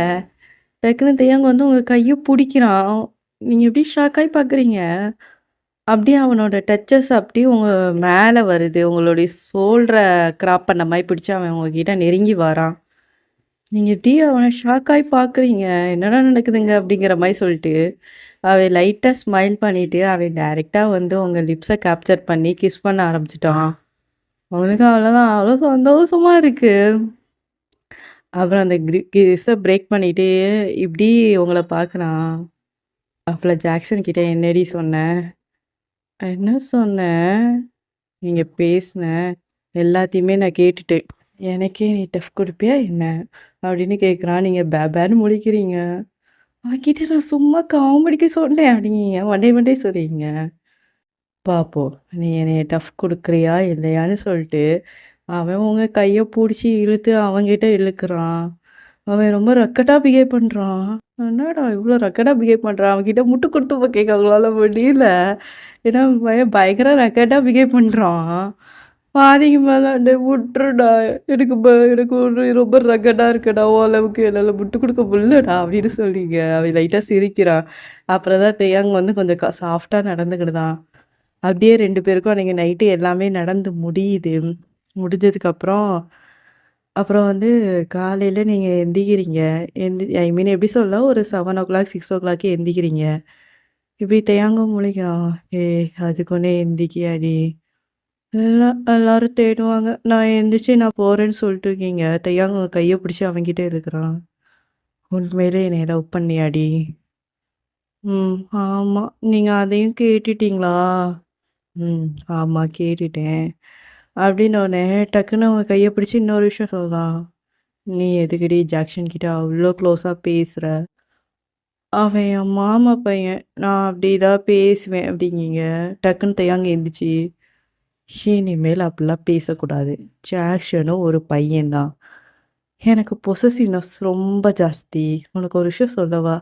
டக்குன்னு தேயாங்க வந்து உங்க கைய புடிக்கிறான். நீங்க எப்படி ஷாக் ஆயி பார்க்குறீங்க. அப்படியே அவனோட டச்சஸ் அப்படியே உங்க மேல வருது. உங்களுடைய ஷோல்டர கிராப் பண்ண மாரி பிடிச்சு அவன் உங்ககிட்ட நெருங்கி வரான். நீங்க இப்படியே அவன ஷாக் ஆயி பார்க்குறீங்க. "என்னடா நடக்குதுங்க?" அப்படிங்கிற மாரி சொல்லிட்டு. அவன் லைட்டா ஸ்மைல் பண்ணிட்டு, அவன் டைரக்ட்டா வந்து உங்க லிப்ஸ கேப்சர் பண்ணி கிஸ் பண்ண ஆரம்பிச்சுட்டான். அவனுக்கு அவ்வளோதான். அவ்வளோ சந்தோஷமா இருக்கு. அப்புறம் அந்த கிஸ்ஸ பிரேக் பண்ணிட்டு, இப்படி உங்கள பார்க்குறான். அப்பல ஜாக்சன் கிட்ட "என்னடி சொன்ன?" "என்ன சொன்னேன்? நீங்க பேசின எல்லாத்தையுமே நான் கேட்டுட்டேன். எனக்கே நீ டஃப் குடுப்பியா என்ன?" அப்படின்னு கேட்குறான். நீங்க பேன்னு முழிக்கிறீங்க. "அவன்கிட்ட நான் சும்மா காமெடிக்கு சொன்னேன்" அப்படிங்கீங்க. மண்டைய மண்டைய சொறியீங்க. "பாப்போம். நீ என்னைய டஃப் குடுக்குறியா இல்லையான்னு" சொல்லிட்டு, அவன் உங்க கைய புடிச்சு இழுத்து அவன்கிட்ட இழுக்குறான். அவன் ரொம்ப ரக்கட்டா பிஹேவ் பண்றான். என்னடா இவ்ளோ ரக்கட்டா பிஹேவ் பண்றான்? அவன்கிட்ட முட்டு குடுத்து கேட்க அவங்களால முடியல. ஏன்னா பையன் பயங்கர ரக்கட்டா பிஹேவ் பண்றான். பாதிக்கு மேல "டேய் விட்ருடா. எனக்கு ரொம்ப ரக்கட்டா இருக்குடா. உன் அளவுக்கு என்னால முட்டு குடுக்க முடியலடா" அப்படின்னு சொன்னீங்க. அவன் லைட்டா சிரிக்கிறான். அப்புறம் தான் தேயாங் வந்து கொஞ்சம் சாஃப்ட்டா நடந்துக்கிடுதான். அப்படியே 2 பேருக்கும் அன்னைக்கு நைட்டு எல்லாமே நடந்து முடியுது. முடிஞ்சதுக்கப்புறம், அப்புறம் வந்து காலையில நீங்க எந்திக்கிறீங்க. ஐ மீன் எப்படி சொல்ல ஒரு 7:00 6:00 எந்திக்கிறீங்க. இப்படி தேயாங்கும் முழிக்கிறான். "ஏய் அதுக்கு ஒன்னே எந்திக்கியாடி?" எல்லாரும் தேடுவாங்க. நான் போறேன்னு சொல்லிட்டு இருக்கீங்க. தேயாங் உங்க கைய பிடிச்சு அவன்கிட்ட இழுக்குறான். "உண்மையிலே என்னைய லவ் பண்ணியாடி?" "ம். ஆமா. நீங்க அதையும் கேட்டுட்டீங்களா?" "ம். ஆமா கேட்டுட்டேன்." அப்படின்னோனே, டக்குனு அவன் கைய பிடிச்சு இன்னொரு விஷயம் சொல்றான். "நீ எதுக்குடி ஜாக்சன் கிட்ட அவ்ளோ க்ளோஸா பேசுற? அவன் என் மாமா பையன். நான் அப்படிதான் பேசுவேன்" அப்படிங்கீங்க. டக்குன்னு தேயாங்க எந்திரிச்சு, "இனிமேல் அப்படிலாம் பேசக்கூடாது. ஜாக்சனும் ஒரு பையன் தான். எனக்கு பொசசிவ்னஸ் ரொம்ப ஜாஸ்தி. உனக்கு ஒரு விஷயம் சொல்லவா?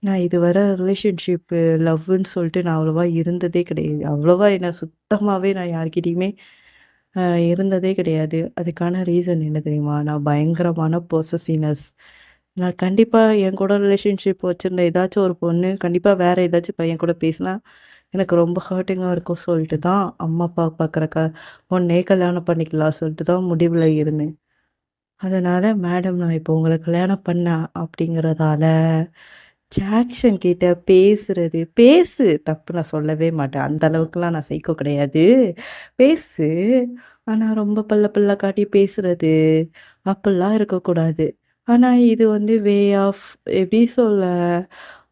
நான் இதுவரை ரிலேஷன்ஷிப்பு, லவ்வுன்னு சொல்லிட்டு நான் அவ்வளவா இருந்ததே கிடையாது. அவ்வளவா என்ன சுத்தமாவே நான் யார்கிட்டயுமே அ இருந்ததே கிடையாது. அதுக்கான ரீசன் என்ன தெரியுமா? நான் பயங்கரமான பொசசிவ்னஸ். நான் கண்டிப்பா என் கூட ரிலேஷன்ஷிப் வச்சிருந்த ஏதாச்சும் ஒரு பொண்ணு, கண்டிப்பா வேற ஏதாச்சும் பையன் கூட பேசினா, எனக்கு ரொம்ப ஹர்ட்டிங்கா இருக்கும் சொல்லிட்டு தான் அம்மா, அப்பா பார்க்குறக்க பொண்ணே கல்யாணம் பண்ணிக்கலாம் சொல்லிட்டு தான் முடிவுல இருந்தேன். அதனால மேடம் நான் இப்போ உங்கள கல்யாணம் பண்ணேன் அப்படிங்கிறதால, ஜாக்சன் கிட்ட பேசுறது பேசு தப்பு நான் சொல்லவே மாட்டேன். அந்த அளவுக்குலாம் நான் சைக்கோ கிடையாது. பேசு. ஆனா ரொம்ப பல்ல பல்ல காட்டி பேசுறது, அப்படிலாம் இருக்கக்கூடாது. ஆனா இது வந்து வே ஆஃப் எப்படி சொல்ல?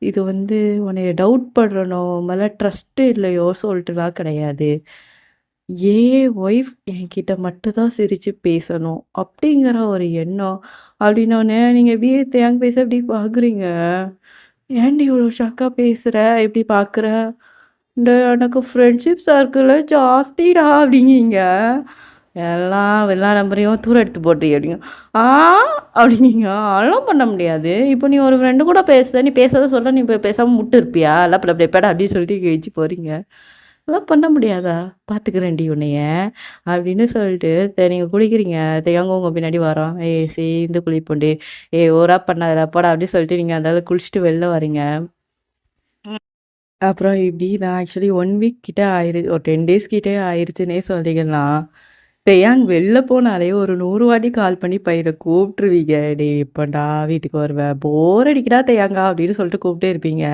இது வந்து உன்னைய டவுட் பண்றனோ, உன் மேல ட்ரஸ்ட் இல்லையோ சொல்லிட்டுலாம் கிடையாது. என் ஒய்ஃப் என்கிட்ட மட்டும் தான் சிரிச்சு பேசணும். அப்படிங்கிற ஒரு எண்ணம். அப்படின்னோனே, நீங்க அப்படியே தேங்க் பேச இப்படி பார்க்குறீங்க. "ஏன்டி இவ்வளோ ஷாக்கா பேசுற? இப்படி பார்க்குற?" எனக்கு ஃப்ரெண்ட்ஷிப் சர்க்கிளே ஜாஸ்திடா" அப்படிங்கீங்க. எல்லா நம்பரையும் தூர எடுத்து போட்டு அப்படிங்க. "ஆ" அப்படிங்கீங்க. அதெல்லாம் பண்ண முடியாது. இப்போ நீ ஒரு ஃப்ரெண்டு கூட பேசுற, நீ பேசாத சொல்ற, நீ இப்ப பேசாம முட்டு இருப்பியா? லப்ப லப்ப லப்பட அப்படின்னு சொல்லிட்டு எந்திச்சு போறீங்க. அதெல்லாம் பண்ண முடியாதா? "பார்த்துக்கிறேன்டி உன்னைய" அப்படின்னு சொல்லிட்டு நீங்க குளிக்கிறீங்க. தேவாங்க உங்க பின்னாடி வரான். "ஏய் சேர்ந்து குளிப்போம்டி. ஏய் ஓவரா பண்ணாதடா போடா" அப்படின்னு சொல்லிட்டு நீங்க அந்த ஆள குளிச்சுட்டு வெளில வரீங்க. அப்புறம் இப்படி நான் ஆக்சுவலி 1 வீக் கிட்ட ஒரு 10 டேஸ் கிட்ட ஆயிருச்சுன்னே சொல்லிக்கலாம். தேயாங் வெளில போனாலே ஒரு 100 வாட்டி கால் பண்ணி பையன கூப்பிட்டுருவீங்க. "டேய் எப்படா வீட்டுக்கு வருவ? போர் அடிக்குடா தேயாங்கா" அப்படின்னு சொல்லிட்டு கூப்பிட்டே இருப்பீங்க.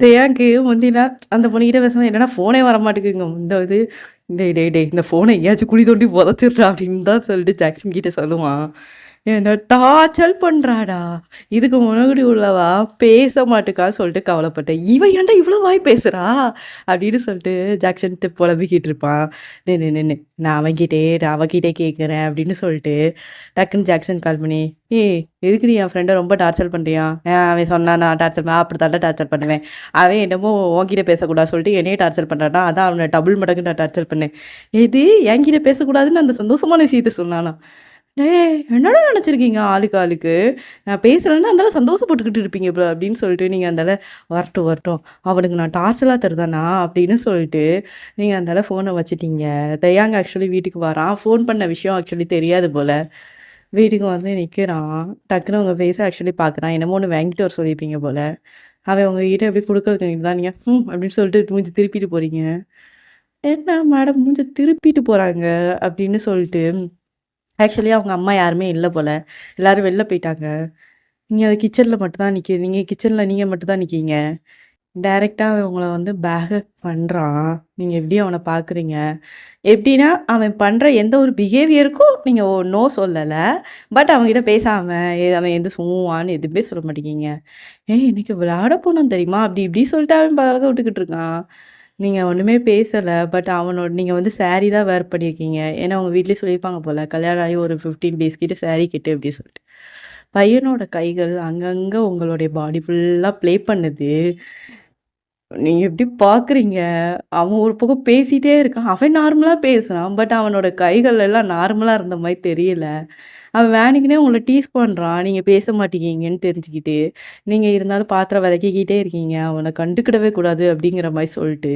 தேயாங்க்கு முந்திலாம் அந்த பொண்ணுகிட்ட பேசும்போது என்னடா ஃபோனே வரமாட்டேங்குங்க. இந்த இது "டேய் டேய் டேய் இந்த ஃபோன எங்கேயாச்சும் குழி தோண்டி புதைச்சிட்றா" அப்படின்னு தான் சொல்லிட்டு ஜாக்சன் கிட்ட சொல்லுவான். என்ன டார்ச்சர் பண்றாடா! இதுக்கு முன்னாடி உள்ளவா பேச மாட்டுக்கான்னு சொல்லிட்டு கவலைப்பட்டேன். இவ ஏன்டா இவ்ளோ வாய் பேசுறா? அப்படின்னு சொல்லிட்டு ஜாக்சன்ட்ட புலம்பிக்கிட்டு இருப்பான். நின்னு நின்னு நான் அவகிட்டயே கேட்கிறேன் அப்படின்னு சொல்லிட்டு, டக்குன்னு ஜாக்சன் கால் பண்ணி, "ஏய் எதுக்குடி என் ஃப்ரெண்ட ரொம்ப டார்ச்சர் பண்றியா?" அவன் சொன்னா நான் டார்ச்சர் அப்படித்தான்டா டார்ச்சர் பண்ணுவேன். அவன் என்னமோ உன்கிட்ட பேசக்கூடாது சொல்லிட்டு என்னைய டார்ச்சர் பண்றான்னா, அதான் அவன டபுள் மடங்கு நான் டார்ச்சர் பண்ணேன். எது என்கிட்ட பேசக்கூடாதுன்னு அந்த சந்தோஷமான விஷயத்த சொன்னானா? "டேய்! என்னடா நெனச்சிருக்கீங்க ஆளுக்கு ஆளுக்கு? நான் பேசுறேன்னா அந்த ஆள சந்தோஷப்பட்டுக்கிட்டு இருப்பீங்க போல" அப்படின்னு சொல்லிட்டு நீங்க அந்த ஆள "வரட்டும் வரட்டும். அவனுக்கு நான் டார்ச்சலா தருதானா?" அப்படின்னு சொல்லிட்டு நீங்க அந்த ஆள ஃபோன வச்சுட்டீங்க. தயாங் ஆக்சுவலி வீட்டுக்கு வரான். ஃபோன் பண்ண விஷயம் ஆக்சுவலி தெரியாது போல. வீட்டுக்கு வந்து நிற்கிறான். டக்குனு உங்கள் ஃபேஸை ஆக்சுவலி பார்க்குறான். என்னமோ ஒன்று வாங்கிட்டு வர சொல்லியிருப்பீங்க போல். அவன் உங்ககிட்ட எப்படி கொடுக்குறதுக்கு தான் நீங்கள் அப்படின்னு சொல்லிட்டு மூஞ்சி திருப்பிட்டு போகிறீங்க. என்ன மேடம் மூஞ்சி திருப்பிட்டு போகிறாங்க அப்படின்னு சொல்லிட்டு ஆக்சுவலி அவங்க அம்மா யாருமே இல்லை போல். எல்லோரும் வெளில போயிட்டாங்க. நீங்க கிச்சன்ல மட்டும் தான் நிக்கிறீங்க. கிச்சன்ல நீங்க மட்டும் தான் நிக்கீங்க. டைரக்ட்டா அவன் உங்கள வந்து பேக்கப் பண்றான். நீங்க எப்படி அவன பார்க்குறீங்க? எப்படின்னா, அவன் பண்ற எந்த ஒரு பிஹேவியருக்கும் நீங்க நோ சொல்லல. பட் அவன்கிட்ட பேசாம, அவன் எந்த ஆன்னு எதுவுமே சொல்ல மாட்டேங்கிறீங்க. "ஏய் இன்னைக்கு விளையாட போனோம் தெரியுமா?" அப்படி இப்படி சொல்லிட்டு அவன் பழக்க விட்டுக்கிட்டு இருக்கான். நீங்க ஒண்ணுமே பேசல. பட் அவனோட நீங்க வந்து சாரி தான் வேர் பண்ணியிருக்கீங்க. ஏன்னா உங்க வீட்லயே சொல்லியிருப்பாங்க போல, கல்யாணம் ஆகி ஒரு 15 டேஸ் கிட்ட சாரி கட்டு அப்படி சொல்லிட்டு. பையனோட கைகள் அங்கங்க உங்களுடைய பாடி ஃபுல்லா ப்ளே பண்ணுது. நீங்க எப்படி பார்க்குறீங்க? அவன் ஒரு பக்கம் பேசிட்டே இருக்கான். அவன் நார்மலா பேசுறான். பட் அவனோட கைகள் எல்லாம் நார்மலா இருந்த மாரி தெரியல. அவன் வேணுக்குன்னே உங்கள டீஸ் பண்றான். நீங்க பேச மாட்டேங்கிறீங்கன்னு தெரிஞ்சுக்கிட்டு. நீங்க இருந்தாலும் பாத்திரம் வெளக்கிக்கிட்டே இருக்கீங்க. அவன கண்டுக்கிடவே கூடாது அப்படிங்கிற மாரி சொல்ட்டு.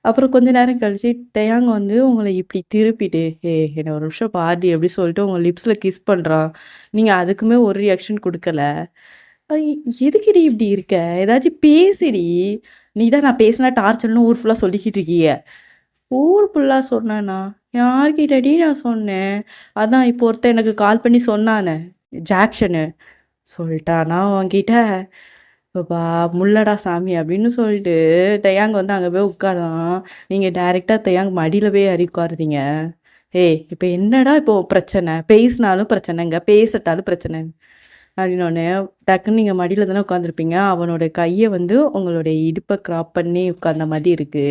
அப்புறம் கொஞ்ச நேரம் கழிச்சு தேயாங்க வந்து உங்கள இப்படி திருப்பிட்டு, "ஏய் என்ன ஒரு நிமிஷம் பாருடி" அப்படி சொல்லிட்டு உங்க லிப்ஸ்ல கிஸ் பண்றான். நீங்க அதுக்குமே ஒரு ரியாக்ஷன் குடுக்கல. "ஐ எதுக்குடி இப்படி இருக்க? ஏதாச்சும் பேசுடி. நீ தான் நான் பேசினா டார்ச்சர்ன்னு ஊர் ஃபுல்லா சொல்லிக்கிட்டு இருக்கிய." ஊர் ஃபுல்லா சொன்னேனா? யார்கிட்டடி நான் சொன்னேன்? அதான் இப்போ ஒருத்தன் எனக்கு கால் பண்ணி சொன்னானே, ஜாக்சனு. சொல்ட்டானா உன்கிட்ட? "அப்பா முள்ளடா சாமி" அப்படின்னு சொல்லிட்டு தெயாங் வந்து அங்க போய் உட்கார்றான். நீங்க டைரக்ட்டா தெயாங் மடியில போய் ஏறி உட்காருறீங்க. "ஏய் இப்ப என்னடா இப்போ பிரச்சனை? பேசினாலும் பிரச்சனைங்க, பேசட்டாலும் பிரச்சனை." அப்படின்னோனே டக்குன்னு நீங்க மடியில தானே உட்காந்துருப்பீங்க. அவனோட கைய வந்து உங்களுடைய இடுப்ப கிராப் பண்ணி உட்கார்ந்த மாரி இருக்கு.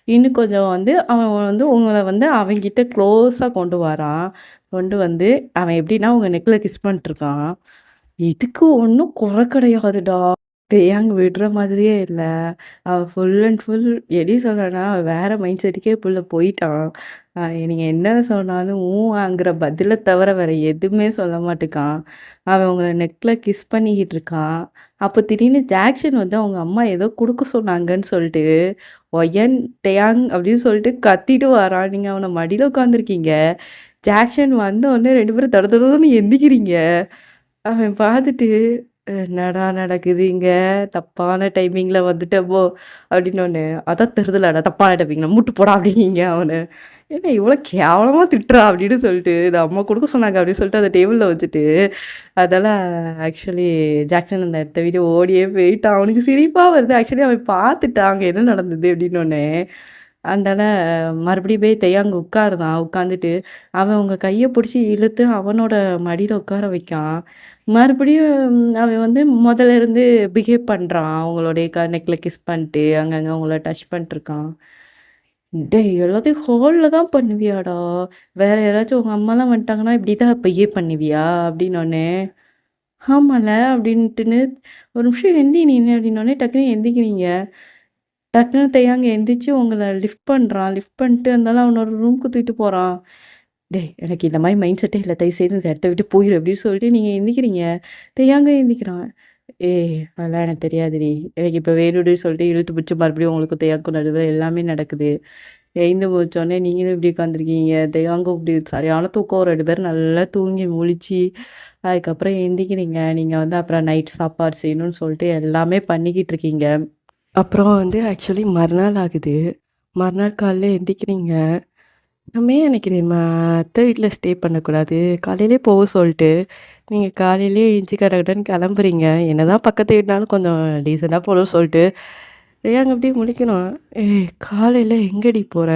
இன்னும் கொஞ்சம் வந்து அவன் வந்து உங்கள வந்து அவன்கிட்ட க்ளோஸா கொண்டு வரான். கொண்டு வந்து அவன் எப்படின்னா உங்க நெக்ல கிஸ் பண்ணிட்டுருக்கான். இதுக்கு ஒண்ணும் குறை கிடையாதுடா. தேயாங்க விடுற மாதிரியே இல்ல. அவன் ஃபுல் அண்ட் ஃபுல் எப்படி சொல்றேன்னா, வேற மைண்ட் செட்டுக்கே புள்ள போயிட்டான். நீங்க என்ன சொன்னாலும் ஆங்கிற பதில தவிர வேற எதுவுமே சொல்ல மாட்டுக்கான். அவன் உங்கள நெக்ல கிஸ் பண்ணிக்கிட்டு இருக்கான். அப்போ திடீர்னு ஜாக்சன் வந்து அவங்க அம்மா ஏதோ குடுக்க சொன்னாங்கன்னு சொல்லிட்டு, ஒயன் டேயாங் அப்படின்னு சொல்லிட்டு கத்திட்டு வரான். நீங்க அவன மடியில உட்காந்துருக்கீங்க. ஜாக்சன் வந்த உடனே 2 பேரும் தட தடன்னு எந்திக்கிறீங்க. அவன் பார்த்துட்டு, "என்னடா நடக்குது இங்க? தப்பான டைமிங்ல வந்துட்டமோ!" அப்படின்னோனே, "அதான் தெரிதுலடா தப்பான டைமிங்ல மூட்டு போடா" அப்படிங்கீங்க அவன. "என்ன இவ்வளோ கேவலமா திட்டுறா?" அப்படின்னு சொல்லிட்டு, "இத அம்மா குடுக்க சொன்னாங்க" அப்படின்னு சொல்லிட்டு அத டேபிள்ல வச்சுட்டு, அதெல்லாம் ஆக்சுவலி ஜாக்சன் அந்த இடத்த விட்டு ஓடியே போயிட்டான். அவனுக்கு சிரிப்பா வருது. ஆக்சுவலி அவன் பார்த்துட்டான் அங்க என்ன நடந்தது அப்படின்னோனே. அதனால மறுபடியும் போய் தெயாங்க உட்காருதான். உட்காந்துட்டு அவன் உங்க கைய புடிச்சு இழுத்து அவனோட மடியில உட்கார வைக்கான். மறுபடியும் அவன் வந்து மொதல்ல இருந்து பிஹேவ் பண்றான். அவங்களுடைய நெக்ல கிஸ் பண்ணிட்டு, அங்கங்க உங்கள டச் பண்ணிட்டுருக்கான். டேய் எல்லாத்தையும் ஹால்ல தான் பண்ணுவியாடா? வேற யாராச்சும் உங்க அம்மாலாம் வந்துட்டாங்கன்னா, இப்படி தான் பிஹேவ் பண்ணுவியா? அப்படின்னோனே, ஆமால அப்படின்ட்டுன்னு, ஒரு நிமிஷம் எந்தி நீனு அப்படின்னோனே டக்குனு எந்திக்கிறீங்க. டக்குனு தேயாங்க எந்திரிச்சு உங்கள லிஃப்ட் பண்றான். லிஃப்ட் பண்ணிட்டு இருந்தாலும் அவனோட ரூம்க்கு தூக்கிட்டு போறான். "டேய்! எனக்கு இந்த மாரி மைண்ட் செட்டே இல்ல. தயவு செய்து இந்த இடத்த விட்டு போயிரு" அப்படின்னு சொல்லிட்டு நீங்க எந்திக்கிறீங்க. தேயாங்க எந்திக்கிறான். "ஏய்! அதெல்லாம் எனக்கு தெரியாதுடி. எனக்கு இப்ப வேணும்டி" சொல்லிட்டு இழுத்து பிடிச்சு மறுபடியும் உங்களுக்கும் தேயாங்க்கும் நடுவுல எல்லாமே நடக்குது. எழுந்து முழிச்சோனே நீங்களும் இப்படி உட்காந்துருக்கீங்க. தேயாங்கும் இப்படி சரியான தூக்கம். 2 பேரும் நல்லா தூங்கி முழிச்சு, அதுக்கப்புறம் எந்திக்கிறீங்க. நீங்க வந்து அப்புறம் நைட் சாப்பாடு செய்யணும்னு சொல்லிட்டு எல்லாமே பண்ணிக்கிட்டு இருக்கீங்க. அப்புறம் வந்து ஆக்சுவலி மறுநாள் ஆகுது. மறுநாள் காலையில எந்திக்கிறீங்க. நம்ம ஏன் அன்னைக்கு நம்ம அத்தை வீட்ல ஸ்டே பண்ணக்கூடாது? காலையிலேயே போக சொல்ட்டு, நீங்க காலையிலேயே எந்திச்சு கடகடன்னு கிளம்புறீங்க. என்னதான் பக்கத்து வீடுனாலும் கொஞ்சம் டீசென்ட்டா போகணும்னு சொல்ட்டு, ஏங்க அப்படியே முழிக்கணும். "ஏய் காலையில எங்கடி போற?"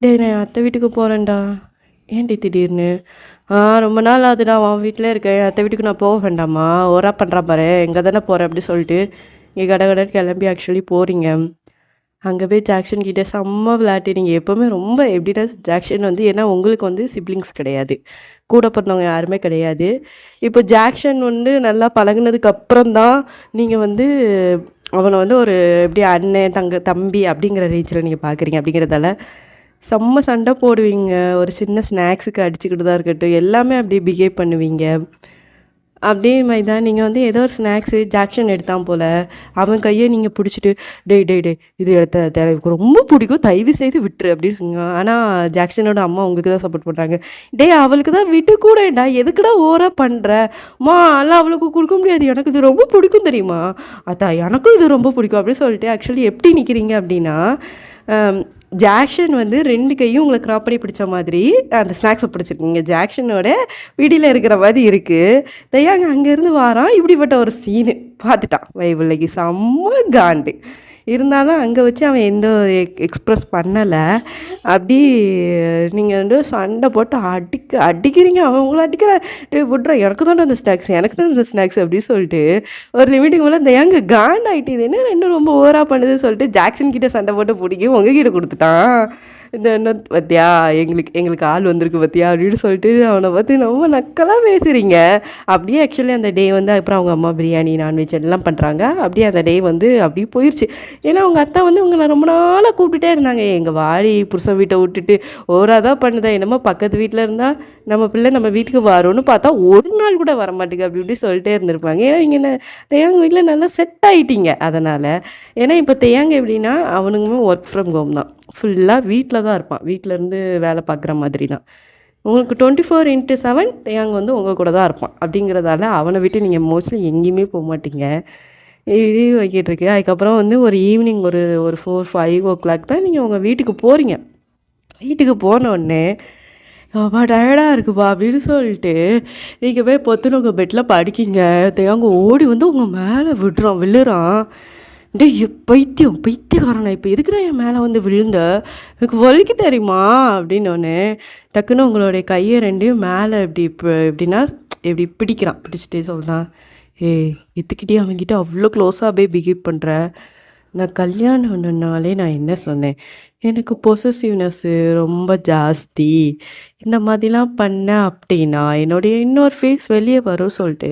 "டேய் நான் என் அத்தை வீட்டுக்கு போறேன்டா." "ஏன்டி திடீர்னு?" ரொம்ப நாள் ஆகுதுடா உன் வீட்லயே இருக்கேன். என் அத்தை வீட்டுக்கு நான் போக வேண்டாமா? ஓரா பண்றான் பாரு. இங்க தானே போறேன்" அப்படி சொல்லிட்டு, நீங்க கடகடன்னு கிளம்பி ஆக்சுவலி போறீங்க. அங்க போய் ஜாக்சன் கிட்ட செம்ம விளையாடினீங்க. எப்பவுமே ரொம்ப எப்படின்னா ஜாக்சன் வந்து ஏன்னா உங்களுக்கு வந்து சிப்லிங்ஸ் கிடையாது. கூட பிறந்தவங்க யாருமே கிடையாது. இப்போ ஜாக்சன் வந்து நல்லா பழகுனதுக்கு அப்புறம் தான் நீங்க வந்து அவன வந்து ஒரு எப்படி அண்ணன், தம்பி அப்படிங்கிற ரேஞ்சில நீங்க பார்க்குறீங்க அப்படிங்கிறதால, செம்ம சண்டை போடுவீங்க. ஒரு சின்ன ஸ்நாக்ஸுக்கு அடிச்சுக்கிட்டு தான் இருக்கட்டும், எல்லாமே அப்படியே பிஹேவ் பண்ணுவீங்க. அப்படியே மாதிரி தான் நீங்கள் வந்து ஏதோ ஒரு ஸ்நாக்ஸு ஜாக்ஷன் எடுத்தான் போல் அவன் கையை நீங்கள் பிடிச்சிட்டு டேய் டேய் டேய் இது எனக்கு ரொம்ப பிடிக்கும் தயவு செய்து விட்டுரு அப்படின்னு சொன்னாங்க. ஆனால் ஜாக்சனோட அம்மா உங்களுக்கு தான் சப்போர்ட் பண்ணுறாங்க. டேய் அவளுக்கு தான் விட்டு கூடடா எதுக்குடா ஓவராக பண்ணுற மா எல்லாம் அவளுக்கு கொடுக்க முடியாது எனக்கு இது ரொம்ப பிடிக்கும் தெரியுமா அதான் எனக்கும் இது ரொம்ப பிடிக்கும் அப்படின்னு சொல்லிட்டு ஆக்சுவலி எப்படி நிற்கிறீங்க அப்படின்னா ஜாக்ஷன் வந்து 2 கையும் உங்களை க்ராப் பண்ணி பிடிச்ச மாதிரி அந்த ஸ்நாக்ஸை பிடிச்சிருக்கீங்க. ஜாக்ஷனோட வீடியில் இருக்கிற மாதிரி இருக்குது. தயாங்க அங்கேருந்து வாரான் இப்படிப்பட்ட ஒரு சீனு பார்த்துட்டான் வைபிள்ளைக்கு செம்ம காண்டு. இருந்தாலும் அங்கே வச்சு அவன் எந்த எக்ஸ்ப்ரெஸ் பண்ணலை. அப்படி நீங்கள் வந்து சண்டை போட்டு அடிக்கிறீங்க. அவன் உங்களை அடிக்கிறான். விட்றா எனக்கு தான் அந்த ஸ்நாக்ஸ் எனக்கு தான் இந்த ஸ்நாக்ஸ் அப்படின்னு சொல்லிட்டு ஒரு லிமிட்டுக்கு மேலே இந்த ஏங்க காண்ட் ஆகிட்டு என்ன 2 ரொம்ப ஓவராக பண்ணுதுன்னு சொல்லிட்டு ஜாக்சன் கிட்டே சண்டை போட்டு பிடிக்கும் உங்ககிட்ட கொடுத்துட்டான். இந்த என்ன பத்தியா எங்களுக்கு ஆள் வந்திருக்கு பத்தியா அப்படின்னு சொல்லிட்டு அவனை பற்றி ரொம்ப நக்கலாக பேசுகிறீங்க. அப்படியே ஆக்சுவலி அந்த டே வந்து அப்புறம் அவங்க அம்மா பிரியாணி நான்வெஜ் எல்லாம் பண்ணுறாங்க. அப்படியே அந்த டே வந்து அப்படியே போயிடுச்சு. ஏன்னா அவங்க அத்தை வந்து உங்களை ரொம்ப நாளாக கூப்பிட்டுட்டே இருந்தாங்க. எங்கள் வாடி புருஷன் வீட்டை விட்டுட்டு ஓவராக தான் பண்ணுதா என்னமோ பக்கத்து வீட்டில் இருந்தால் நம்ம பிள்ளை நம்ம வீட்டுக்கு வரோன்னு பார்த்தா ஒரு நாள் கூட வரமாட்டேங்க அப்படி இப்படி சொல்லிட்டே இருந்திருப்பாங்க. ஏன்னா நீங்கள் என்ன தேயாங்க வீட்டில் நல்லா செட் ஆகிட்டீங்க அதனால். ஏன்னா இப்போ தேயாங்க எப்படின்னா அவனுக்குமே ஒர்க் ஃப்ரம் ஹோம் தான். ஃபுல்லாக வீட்டில் தான் இருப்பான். வீட்டிலேருந்து வேலை பார்க்குற மாதிரி தான். உங்களுக்கு 24/7 தேயாங்க வந்து உங்கள் கூட தான் இருப்பான். அப்படிங்கிறதால அவனை விட்டு நீங்கள் மோஸ்ட்லி எங்கேயுமே போக மாட்டீங்க. இது வைக்கிட்டுருக்கு. அதுக்கப்புறம் வந்து ஒரு ஈவினிங் ஒரு 4-5 o'clock தான் நீங்கள் உங்கள் வீட்டுக்கு போகிறீங்க. வீட்டுக்கு போனோடனே அப்பா டயர்டாக இருக்குப்பா அப்படின்னு சொல்லிட்டு நீங்கள் போய் பொத்துன்னு உங்கள் பெட்டில் படிக்கிங்க. தேங்க ஓடி வந்து உங்கள் மேலே விழுறான். டேய் பைத்தியக்காரனா இப்போ எதுக்குடா என் மேலே வந்து விழுந்த எனக்கு வலிக்கு தெரியுமா அப்படின்னோடனே டக்குன்னு உங்களுடைய கையை 2 மேலே எப்படின்னா எப்படி பிடிச்சிட்டே சொல்கிறான். எத்துக்கிட்டே அவன்கிட்ட அவ்வளோ க்ளோஸாக போய் பிஹேவ் பண்ணுற. நான் கல்யாணம் ஒன்றுனாலே நான் என்ன சொன்னேன் எனக்கு பொசசிவ்னஸ்ஸு ரொம்ப ஜாஸ்தி இந்த மாதிரிலாம் பண்ணேன் அப்படின்னா என்னுடைய இன்னொரு ஃபேஸ் வெளியே வரும் சொல்லிட்டு